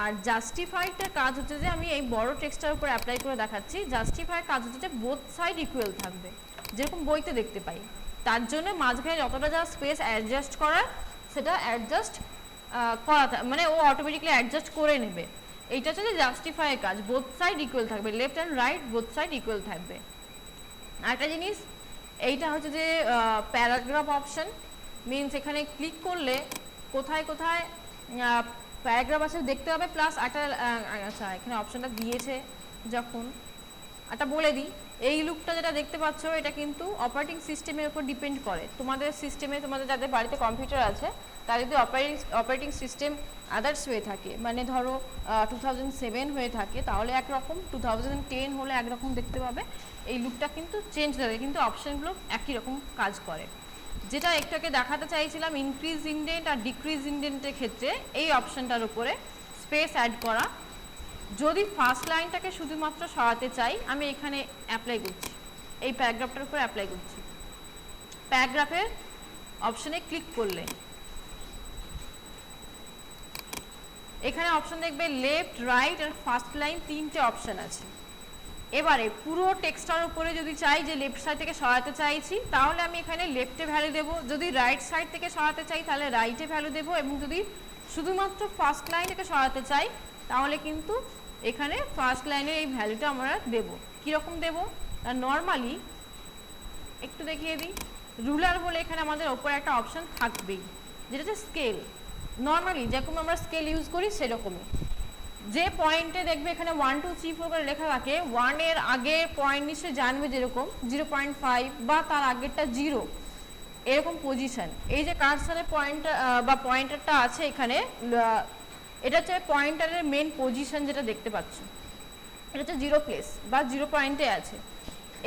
Speaker 1: আর জাস্টিফাইডটার কাজ হচ্ছে যে, আমি এই বড় টেক্সটটার উপর অ্যাপ্লাই করে দেখাচ্ছি। জাস্টিফাইয়ের কাজ হচ্ছে যে বোথ সাইড ইকুয়াল থাকবে, যেরকম বইতে দেখতে পাই। তার জন্য মাঝখানে যতটা যা স্পেস অ্যাডজাস্ট করার সেটা অ্যাডজাস্ট করা, মানে ও অটোমেটিকলি অ্যাডজাস্ট করে নেবে। এইটা হচ্ছে যে জাস্টিফাইয়ের কাজ, বোথ সাইড ইকুয়াল থাকবে, left and right both side equal থাকবে। আরেকটা জিনিস, এইটা হচ্ছে যে প্যারাগ্রাফ অপশন, মিনস এখানে ক্লিক করলে কোথায় কোথায় প্যারাগ্রাফ আছে দেখতে হবে, প্লাস একটা আচ্ছা এখানে অপশনটা দিয়েছে যখন, একটা বলে দিই, এই লুকটা যেটা দেখতে পাচ্ছ এটা কিন্তু অপারেটিং সিস্টেমের উপর ডিপেন্ড করে। তোমাদের সিস্টেমে, তোমাদের যাদের বাড়িতে কম্পিউটার আছে তার যদি অপারেটিং সিস্টেম আদার্স হয়ে থাকে, মানে ধরো 2007 হয়ে থাকে তাহলে একরকম, 2010 হলে একরকম দেখতে পাবে। এই লুকটা কিন্তু চেঞ্জ হবে, কিন্তু অপশানগুলো একই রকম কাজ করে। যেটা একটু আগে দেখাতে চাইছিলাম ইনক্রিজ ইনডেন্ট আর ডিক্রিজ ইনডেন্টের ক্ষেত্রে, এই অপশানটার উপরে স্পেস অ্যাড করা। যদি ফার্স্ট লাইনটাকে শুধুমাত্র সরাতে চাই, আমি এখানে অ্যাপ্লাই করছি, এই প্যারাগ্রাফটার উপরে অ্যাপ্লাই করছি। প্যারাগ্রাফের অপশানে ক্লিক করলে এখানে অপশন দেখবে লেফট, রাইট আর ফার্স্ট লাইন, তিনটে অপশান আছে। এবারে পুরো টেক্সটার উপরে যদি চাই যে লেফট সাইড থেকে সরাতে চাইছি, তাহলে আমি এখানে লেফটে ভ্যালু দেবো। যদি রাইট সাইড থেকে সরাতে চাই তাহলে রাইটে ভ্যালু দেবো, এবং যদি শুধুমাত্র ফার্স্ট লাইন থেকে সরাতে চাই তাহলে কিন্তু এখানে ফার্স্ট লাইনের এই ভ্যালুটা আমরা দেবো। কীরকম দেবো, নর্মালি একটু দেখিয়ে দিই। রুলার বলে এখানে আমাদের ওপরে একটা অপশান থাকবেই, যেটা হচ্ছে স্কেল। নর্মালি যেরকম আমরা স্কেল ইউজ করি সেরকমই, যে পয়েন্টে দেখবে এখানে 1 2 3 4 করে লেখা থাকে, 1 এর আগের পয়েন্ট নিশ্চয়ই জানবে, যেরকম 0.5 বা তার আগেরটা 0, এরকম পজিশন। এই যে কার্সারের পয়েন্ট বা পয়েন্টারটা আছে এখানে, এটা হচ্ছে পয়েন্টারের মেন পজিশন, যেটা দেখতে পাচ্ছ এটা হচ্ছে 0 প্লেস বা 0 পয়েন্টে আছে।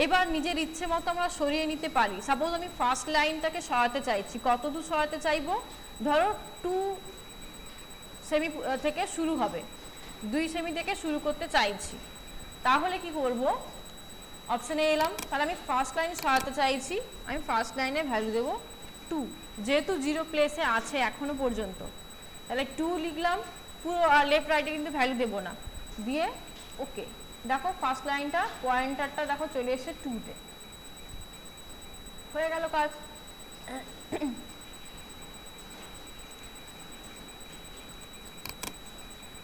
Speaker 1: এবার নিজের ইচ্ছে মতো আমরা সরিয়ে নিতে পারি। সাপোজ আমি ফার্স্ট লাইনটাকে সরাতে চাইছি, কত দূর সরাতে চাইবো, ধরো 2 সেমি থেকে শুরু হবে, 2 সেমি থেকে শুরু করতে চাইছি, তাহলে কি করব, অপশানে এলাম, তাহলে আমি ফার্স্ট লাইনে সরাতে চাইছি, আমি ফার্স্ট লাইনে ভ্যালু দেবো 2, যেহেতু 0 প্লেসে আছে এখনো পর্যন্ত, তাহলে 2 লিখলাম, পুরো লেফট রাইটে কিন্তু ভ্যালু দেবো না, দিয়ে ওকে। দেখো ফার্স্ট লাইনটা পয়েন্টারটা দেখো চলে এসে 2-তে, হয়ে গেল কাজ।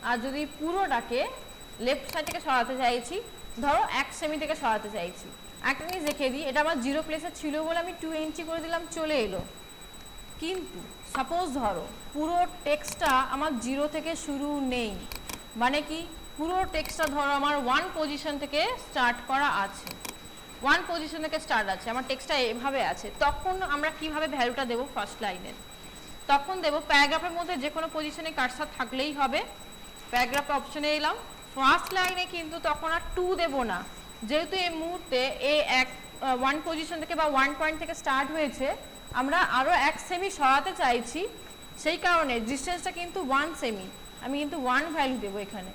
Speaker 1: আর যদি পুরোটাকে লেফট সাইড থেকে সরাতে চাইছি, ধরো 1 সেমি থেকে সরাতে চাইছি, একটা জিনিস দেখিয়ে দিই, এটা আমার 0 প্লেসে ছিল বলে আমি 2 ইঞ্চি করে দিলাম, চলে এলো। কিন্তু সাপোজ ধরো পুরো টেক্সটটা আমার 0 থেকে শুরু নেই, মানে কি পুরো টেক্সটটা ধরো আমার 1 পজিশন থেকে স্টার্ট করা আছে, 1 পজিশন থেকে স্টার্ট আছে, আমার টেক্সটটা এভাবে আছে, তখন আমরা কিভাবে ভ্যালুটা দেবো ফার্স্ট লাইনের? তখন দেবো প্যারাগ্রাফের মধ্যে যে কোনো পজিশনে কার্সর থাকলেই হবে। প্যারাগ্রাফে অপশনে এলাম, ফার্স্ট লাইনে কিন্তু তখন আর 2 দেবো না, যেহেতু এই মুহূর্তে এই 1 পজিশন থেকে বা 1 পয়েন্ট থেকে স্টার্ট হয়েছে, আমরা আরও 1 সেমি সরাতে চাইছি, সেই কারণে ডিস্টেন্সটা কিন্তু 1 সেমি, আমি কিন্তু 1 ভ্যালু দেবো এখানে।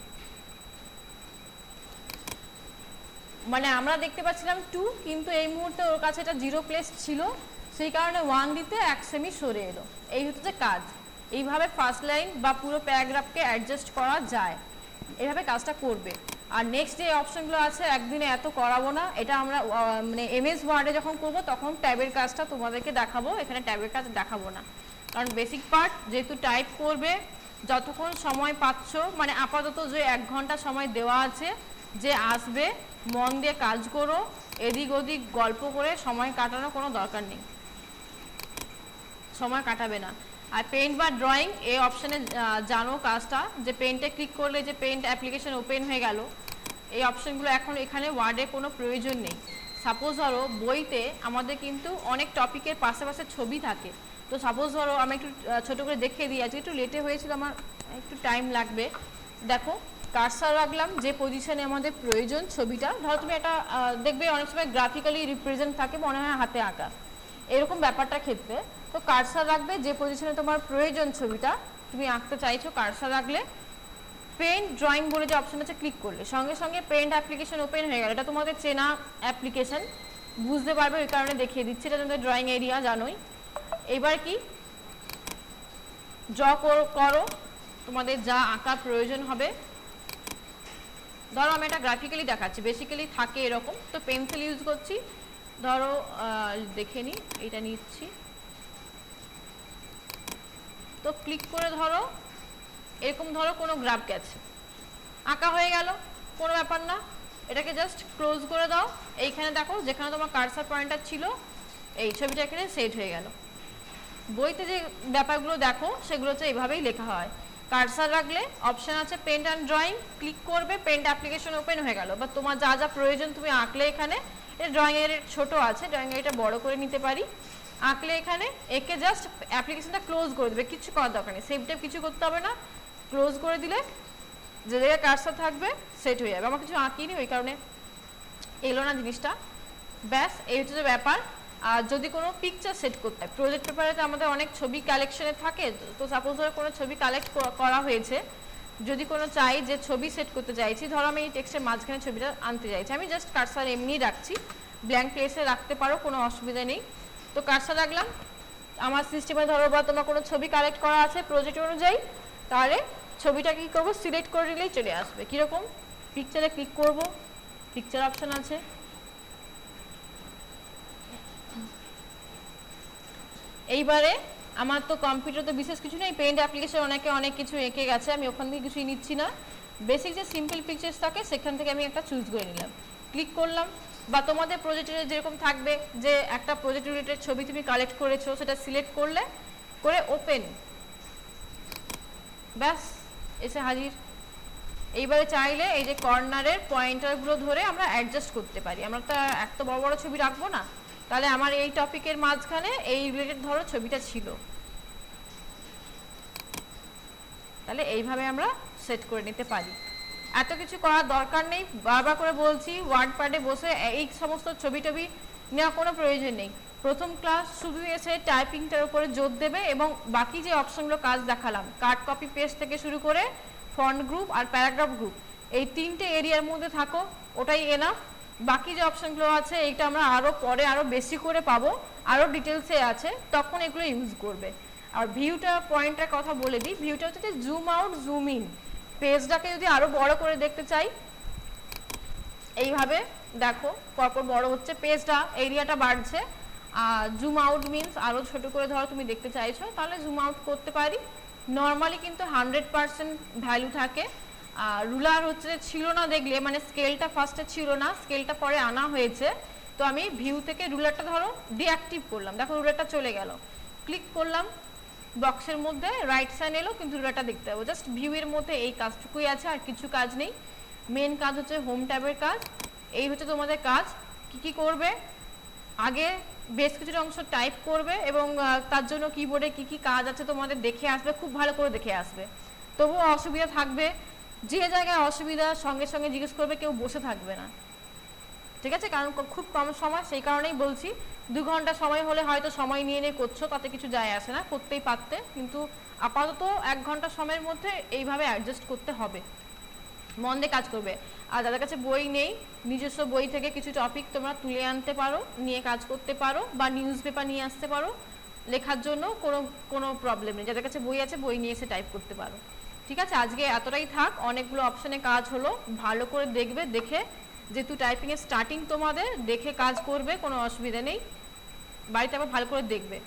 Speaker 1: মানে আমরা দেখতে পাচ্ছিলাম 2, কিন্তু এই মুহূর্তে ওর কাছে এটা 0 প্লেস ছিল, সেই কারণে 1 দিতে 1 সেমি সরে এলো। এই হচ্ছে কাজ, এইভাবে ফার্স্ট লাইন বা পুরো প্যারাগ্রাফকে অ্যাডজাস্ট করা যায়, এইভাবে কাজটা করবে। আর নেক্সট যে অপশনগুলো আছে একদিনে এত করাবো না, এটা আমরা মানে এমএস ওয়ার্ডে যখন করব তখন ট্যাবের কাজটা তোমাদেরকে দেখাবো, এখানে ট্যাবের কাজ দেখাবো না, কারণ বেসিক পার্ট যেহেতু টাইপ করবে, যতক্ষণ সময় পাচ্ছ, মানে আপাতত যে 1 ঘন্টা সময় দেওয়া আছে, যে আসবে মন দিয়ে কাজ করো, এদিক ওদিক গল্প করে সময় কাটানোর কোনো দরকার নেই, সময় কাটাবে না। আর পেইন্ট বা ড্রয়িং এই অপশানে জানো কাজটা, যে পেইন্টে ক্লিক করলে যে পেইন্ট অ্যাপ্লিকেশন ওপেন হয়ে গেল, এই অপশানগুলো এখন এখানে ওয়ার্ডে কোনো প্রয়োজন নেই। সাপোজ ধরো বইতে আমাদের কিন্তু অনেক টপিকের পাশে পাশে ছবি থাকে, তো সাপোজ ধরো আমি একটু ছোটো করে দেখিয়ে দিই, আজকে একটু লেটে হয়েছিল, আমার একটু টাইম লাগবে। দেখো কার্সার রাখলাম যে পজিশনে আমাদের প্রয়োজন ছবিটা, ধরো তুমি একটা দেখবে অনেক সময় গ্রাফিক্যালি রিপ্রেজেন্ট থাকে, মনে হয় হাতে আঁকা, এরকম ব্যাপারটার ক্ষেত্রে তো কার্সার রাখবে যে পজিশনে তোমার প্রয়োজন ছবিটা তুমি আঁকতে চাইছো, কার্সার রাখলে পেইন্ট ড্রয়িং বলে যে অপশন আছে ক্লিক করলে সঙ্গে সঙ্গে পেইন্ট অ্যাপ্লিকেশন ওপেন হয়ে গেল। এটা তোমাদের চেনা অ্যাপ্লিকেশন, বুঝতে পারবে, ওই কারণে দেখিয়ে দিচ্ছি, এটা তোমাদের ড্রয়িং এরিয়া জানোই। এবার কি ড্র করো তোমাদের যা আঁকা প্রয়োজন হবে। ধরো আমি এটা গ্রাফিক্যালি দেখাচ্ছি, বেসিক্যালি থাকে এরকম, তো পেন্সিল ইউজ করছি, ধরো দেখে নিই, এটা নিচ্ছি, তো ক্লিক করে ধরো এরকম ধরো কোনো গ্রাফ গেছে, আঁকা হয়ে গেল, কোনো ব্যাপার না, এটাকে জাস্ট ক্লোজ করে দাও। এইখানে দেখো যেখানে তোমার কার্সার পয়েন্টার ছিল, এই ছবিটা এখানে সেট হয়ে গেল। বইতে যে ব্যাপারগুলো দেখো সেগুলো হচ্ছে এইভাবেই লেখা হয়। কার্সার রাখলে অপশন আছে পেন্ট অ্যান্ড ড্রয়িং, ক্লিক করবে, পেন্ট অ্যাপ্লিকেশন ওপেন হয়ে গেল, বা তোমার যা যা প্রয়োজন তুমি আঁকলে, এখানে এটা ড্রয়িং এর ছোট আছে, ড্রয়িং এর এটা বড় করে নিতে পারি, আঁকলে এখানে একে জাস্ট অ্যাপ্লিকেশনটা ক্লোজ করে দেবে, কিছু করার দরকার নেই, সেভ টেপ কিছু করতে হবে না, ক্লোজ করে দিলে যে জায়গায় কার্সার থাকবে সেট হয়ে যাবে। আমার কিছু আঁকিনি ওই কারণে এলো না জিনিসটা, ব্যাস এই হচ্ছে যে ব্যাপার। আর যদি কোনো পিকচার সেট করতে হয়, প্রজেক্ট পেপারে আমাদের অনেক ছবি কালেকশনে থাকে, তো সাপোজ ধরো কোনো ছবি কালেক্ট করা হয়েছে, যদি কোনো চাই যে ছবি সেট করতে চাইছি, ধরো আমি এই টেক্সটের মাঝখানে ছবিটা আনতে চাইছি, আমি জাস্ট কার্সার এমনি রাখছি, ব্ল্যাঙ্ক প্লেসে রাখতে পারো, কোনো অসুবিধা নেই। তো কার্সার রাখলাম, আমার সিস্টেমে ধরো বা তোমার কোনো ছবি কালেক্ট করা আছে প্রজেক্ট অনুযায়ী, তাহলে ছবিটা কী করবো, সিলেক্ট করে নিলেই চলে আসবে। কীরকম, পিকচারে ক্লিক করব, পিকচার অপশান আছে, এইবারে আমার তো কম্পিউটার তো বিশেষ কিছু নেই, পেইন্ট অ্যাপ্লিকেশন অনেকে অনেক কিছু এঁকে গেছে, আমি ওখান থেকে কিছুই নিচ্ছি না, বেসিক যে সিম্পল পিকচার্স থাকে সেখান থেকে আমি একটা চুজ করে নিলাম, ক্লিক করলাম। বা তোমাদের প্রজেক্টে যেরকম থাকবে যে একটা প্রজেক্ট রিলেটেড ছবি তুমি কালেক্ট করেছো, সেটা সিলেক্ট করলে, করে ওপেন, ব্যাস এসে হাজির। এইবারে চাইলে এই যে কর্নারের পয়েন্টারগুলো ধরে আমরা অ্যাডজাস্ট করতে পারি, আমরা তো এত বড় বড় ছবি রাখবো না, তাহলে আমার এই টপিকের মাঝখানে এই রিলেটেড ধরো ছবিটা ছিল, তাহলে এইভাবে আমরা সেট করে নিতে পারি। এত কিছু করার দরকার নেই, বারবার করে বলছি, ওয়ার্ড প্যাডে বসে এই সমস্ত ছবি টবি নেওয়া কোনো প্রয়োজন নেই। প্রথম ক্লাস শুরু হয়েছে, টাইপিংটার উপরে জোর দেবে, এবং বাকি যে অপশনগুলো কাজ দেখালাম, কাট কপি পেস্ট থেকে শুরু করে ফন্ট গ্রুপ আর প্যারাগ্রাফ গ্রুপ, এই 3টে এরিয়ার মধ্যে থাকো, ওটাই এনাফ। বাকি যে অপশনগুলো আছে এইটা আমরা আরও পরে আরও বেশি করে পাবো, আরও ডিটেলসে আছে, তখন এগুলো ইউজ করবে। আর ভিউটা পয়েন্টটার কথা বলে দিই, ভিউটা হচ্ছে যে জুম আউট জুম ইন। পেজটাকে যদি আরও বড় করে দেখতে চাই, এইভাবে দেখো পরপর বড় হচ্ছে পেজটা, এরিয়াটা বাড়ছে। আর জুম আউট মিনস আরও ছোট করে ধরো তুমি দেখতে চাইছো, তাহলে জুম আউট করতে পারি। নর্মালি কিন্তু 100% ভ্যালু থাকে। আর রুলার হচ্ছে ছিল না দেখলে, মানে স্কেলটা ফার্স্টে ছিল না, স্কেলটা পরে আনা হয়েছে। তো আমি ভিউ থেকে রুলারটা ধরো ডিঅ্যাক্টিভ করলাম, দেখো রুলারটা চলে গেল। ক্লিক করলাম, বক্সের মধ্যে রাইট সাইড এলো, কিন্তু রুলারটা দেখতে পাবো। জাস্ট ভিউয়ের মধ্যে এই কাজটুকুই আছে, আর কিছু কাজ নেই। মেন কাজ হচ্ছে হোম ট্যাবের কাজ। এই হচ্ছে তোমাদের কাজ। কি কি করবে, আগে বেশ কিছুটা অংশ টাইপ করবে, এবং তার জন্য কিবোর্ডে কি কি কাজ আছে তোমাদের দেখে আসবে, খুব ভালো করে দেখে আসবে। তবুও অসুবিধা থাকবে, যে জায়গায় অসুবিধা সঙ্গে সঙ্গে জিজ্ঞেস করবে, কেউ বসে থাকবে না, ঠিক আছে? কারণ খুব কম সময়, সেই কারণেই বলছি। 2 ঘন্টা সময় হলে হয়তো সময় নিয়ে নিয়ে করছো, তাতে কিছু যায় আসে না, করতেই পারতে, কিন্তু আপাতত 1 ঘন্টা সময়ের মধ্যে এইভাবে অ্যাডজাস্ট করতে হবে। মন দিয়ে কাজ করবে। আর যাদের কাছে বই নেই, নিজস্ব বই থেকে কিছু টপিক তোমরা তুলে আনতে পারো, নিয়ে কাজ করতে পারো, বা নিউজ পেপার নিয়ে আসতে পারো লেখার জন্য, কোনো প্রবলেম নেই। যাদের কাছে বই আছে, বই নিয়ে এসে টাইপ করতে পারো, ঠিক আছে? আজকে এতটাই থাক, অনেকগুলো অপশনে কাজ হলো, ভালো করে দেখবে, দেখে যেহেতু টাইপিংয়ের স্টার্টিং তোমাদের, দেখে কাজ করবে, কোনো অসুবিধা নেই। বাড়িতে আবার ভালো করে দেখবে।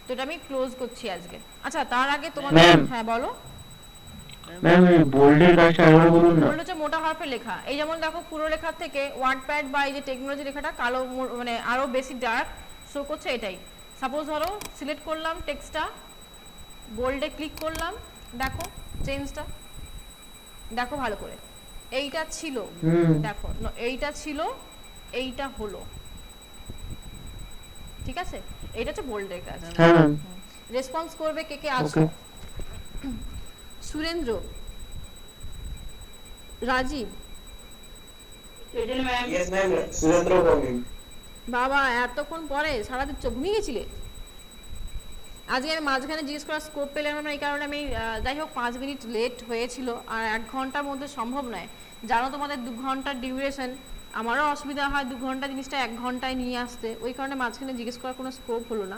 Speaker 1: তো এটা আমি ক্লোজ করছি আজকে। আচ্ছা, তার আগে তোমাদের, হ্যাঁ বলো।
Speaker 2: ম্যাম এই বোল্ডের কাজটা আবার বলুন না।
Speaker 1: বোল্ড হচ্ছে মোটা হরফে লেখা। এই যেমন দেখো পুরো লেখার থেকে ওয়ার্ডপ্যাড বা এই যে টেকনোলজি লেখাটা কালো, মানে আরো বেশি ডার্ক শো করছে, এটাই। সাপোজ ধরো সিলেক্ট করলাম টেক্সটটা, বোল্ডে ক্লিক করলাম, দেখো চেঞ্জটা, দেখো ভালো করে। এইটা ছিল, দেখো এইটা ছিল, এইটা হলো, ঠিক আছে? এইটা হচ্ছে বোল্ডের কাজ।
Speaker 2: হ্যাঁ।
Speaker 1: রেসপন্স করবে কে কে আছো? সুরেন্দ্র, রাজীব, বাবা এতক্ষণ পরে, সারাদিন চোখ ঘুমিয়ে গেছিলে? আজকে আমি মাঝখানে জিজ্ঞেস করার স্কোপ পেলাম না, এই কারণে আমি, যাই হোক 5 মিনিট লেট হয়েছিল। আর 1 ঘন্টার মধ্যে সম্ভব নয়, জানো তোমাদের 2 ঘন্টার ডিউরেশন। আমারও অসুবিধা হয় 2 ঘন্টা জিনিসটা 1 ঘন্টায় নিয়ে আসতে, ওই কারণে মাঝখানে জিজ্ঞেস করার কোনো স্কোপ হলো না।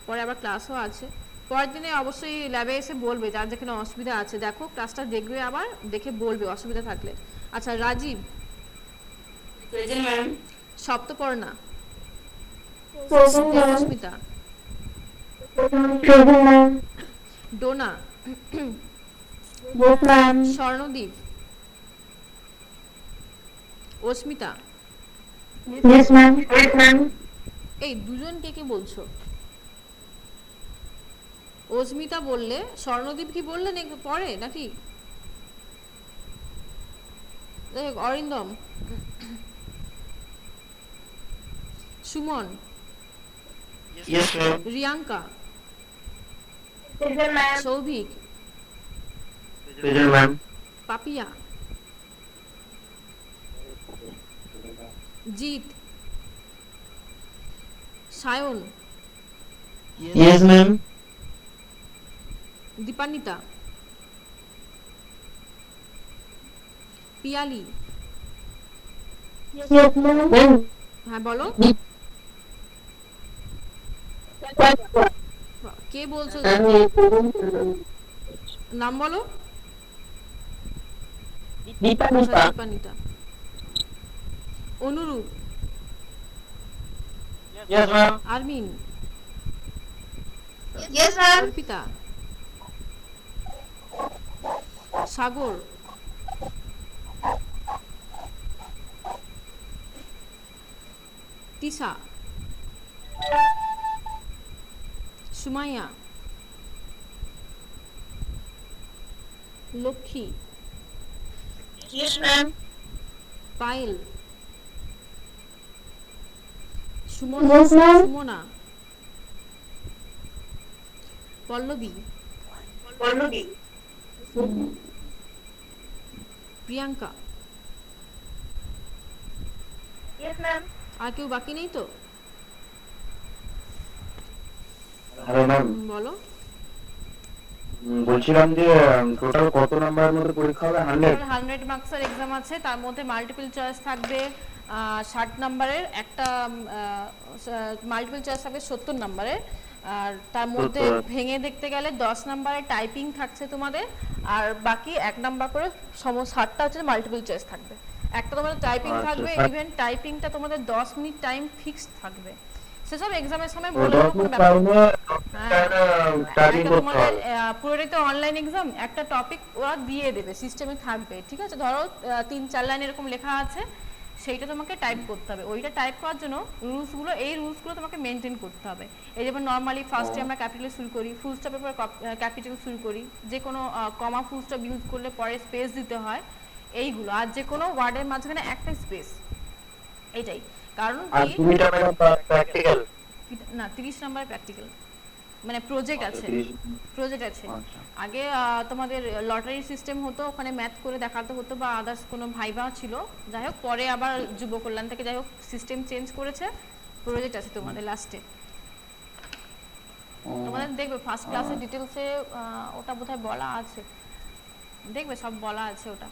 Speaker 1: পরে আবার ক্লাসও আছে, পরের দিনে অবশ্যই ল্যাবে এসে বলবে যার যেখানে অসুবিধা আছে। দেখো ক্লাসটা দেখবে, আবার দেখে বলবে অসুবিধা থাকলে। আচ্ছা রাজীব, সপ্তপর্ণা, দেবস্মিতা, ডোনা, স্বর্ণদীপ, অস্মিতা। এই দুজন কে কে বলছো? অস্মিতা বললে, স্বর্ণদীপ কি বললে পরে নাকি? অরিন্দম, সুমন, রিয়াঙ্কা, সৌভিক, পাপিয়া, জিৎ, সায়ন, দীপান্বিতা, পিয়ালি, হ্যাঁ বলো, কে বলছো? নাম বলো। দীপান্বিতা, অনুরূপ, আরমিন, অর্পিতা, সাগর, তিশা, সুমাইয়া, লক্ষ্মী, পায়েল, সুমনা, পল্লবী, প্রিয়াঙ্কা। আর কেউ বাকি নেই তো? বলো।
Speaker 2: বলছিলাম যে টোটাল কত নাম্বারের মধ্যে পরীক্ষা হবে? 100?
Speaker 1: 100 মার্কসের এক্সাম আছে, তার মধ্যে মাল্টিপল চয়েস থাকবে 60 নাম্বারের, একটা মাল্টিপল চয়েস থাকবে 70 নাম্বারের, আর তার মধ্যে
Speaker 2: 70।
Speaker 1: ভেঙে দেখতে গেলে 10 নাম্বারের টাইপিং থাকছে তোমাদের, আর বাকি 1 নাম্বার করে 60টা হচ্ছে মাল্টিপল চয়েস থাকবে। একটা তোমাদের টাইপিং
Speaker 2: আচ্ছা,
Speaker 1: থাকবে,
Speaker 2: 60
Speaker 1: ইভেন টাইপিংটা তোমাদের 10 মিনিট টাইম ফিক্সড থাকবে, সেসব এক্সামের সময়
Speaker 2: ও,
Speaker 1: বলে
Speaker 2: 10
Speaker 1: দেবো, কোনো
Speaker 2: মিনিট
Speaker 1: ব্যাপার না।
Speaker 2: টাইমে
Speaker 1: হ্যাঁ,
Speaker 2: টাইপিং
Speaker 1: একটা
Speaker 2: করতে
Speaker 1: তোমাদের
Speaker 2: হবে।
Speaker 1: পুরোটাই তো অনলাইন এক্সাম, একটা টপিক ওরা দিয়ে দেবে, সিস্টেমে থাকবে, ঠিক আছে? ধরো 3-4 লাইন এরকম লেখা আছে, সেইটা তোমাকে টাইপ করতে হবে। ওইটা টাইপ করার জন্য রুলসগুলো, এই রুলসগুলো তোমাকে মেনটেন করতে হবে। এই যেমন নর্মালি ফার্স্টে আমরা ক্যাপিটালে শুরু করি, ফুল স্টপের পর ক্যাপিটাল শুরু করি, যে কোনো কমা ফুল স্টপ ইউজ করলে পরে স্পেস দিতে হয়, এইগুলো। আর যে কোনো ওয়ার্ডের মাঝখানে একটা স্পেস, এইটাই কারণ
Speaker 2: আর
Speaker 1: কি।
Speaker 2: 2 ম্যাডাম প্র্যাকটিক্যাল?
Speaker 1: না, 30 নাম্বার প্র্যাকটিক্যাল, মানে প্রজেক্ট আছে,
Speaker 2: 30।
Speaker 1: প্রজেক্ট আছে।
Speaker 2: আচ্ছা।
Speaker 1: আগে তোমাদের লটারি সিস্টেম হতো, ওখানে ম্যাথ করে দেখাতে হতো, বা আদার্স কোনো ভাইবা ছিল, যাই হোক পরে আবার যুব কল্যাণ থেকে যাই হোক সিস্টেম চেঞ্জ করেছে, প্রজেক্ট আছে তোমাদের লাস্টে।
Speaker 2: ও,
Speaker 1: তোমাদের দেখবে ফার্স্ট ক্লাসের ডিটেলসে ওটা বোধহয় বলা আছে, দেখবে সব বলা আছে ওটা।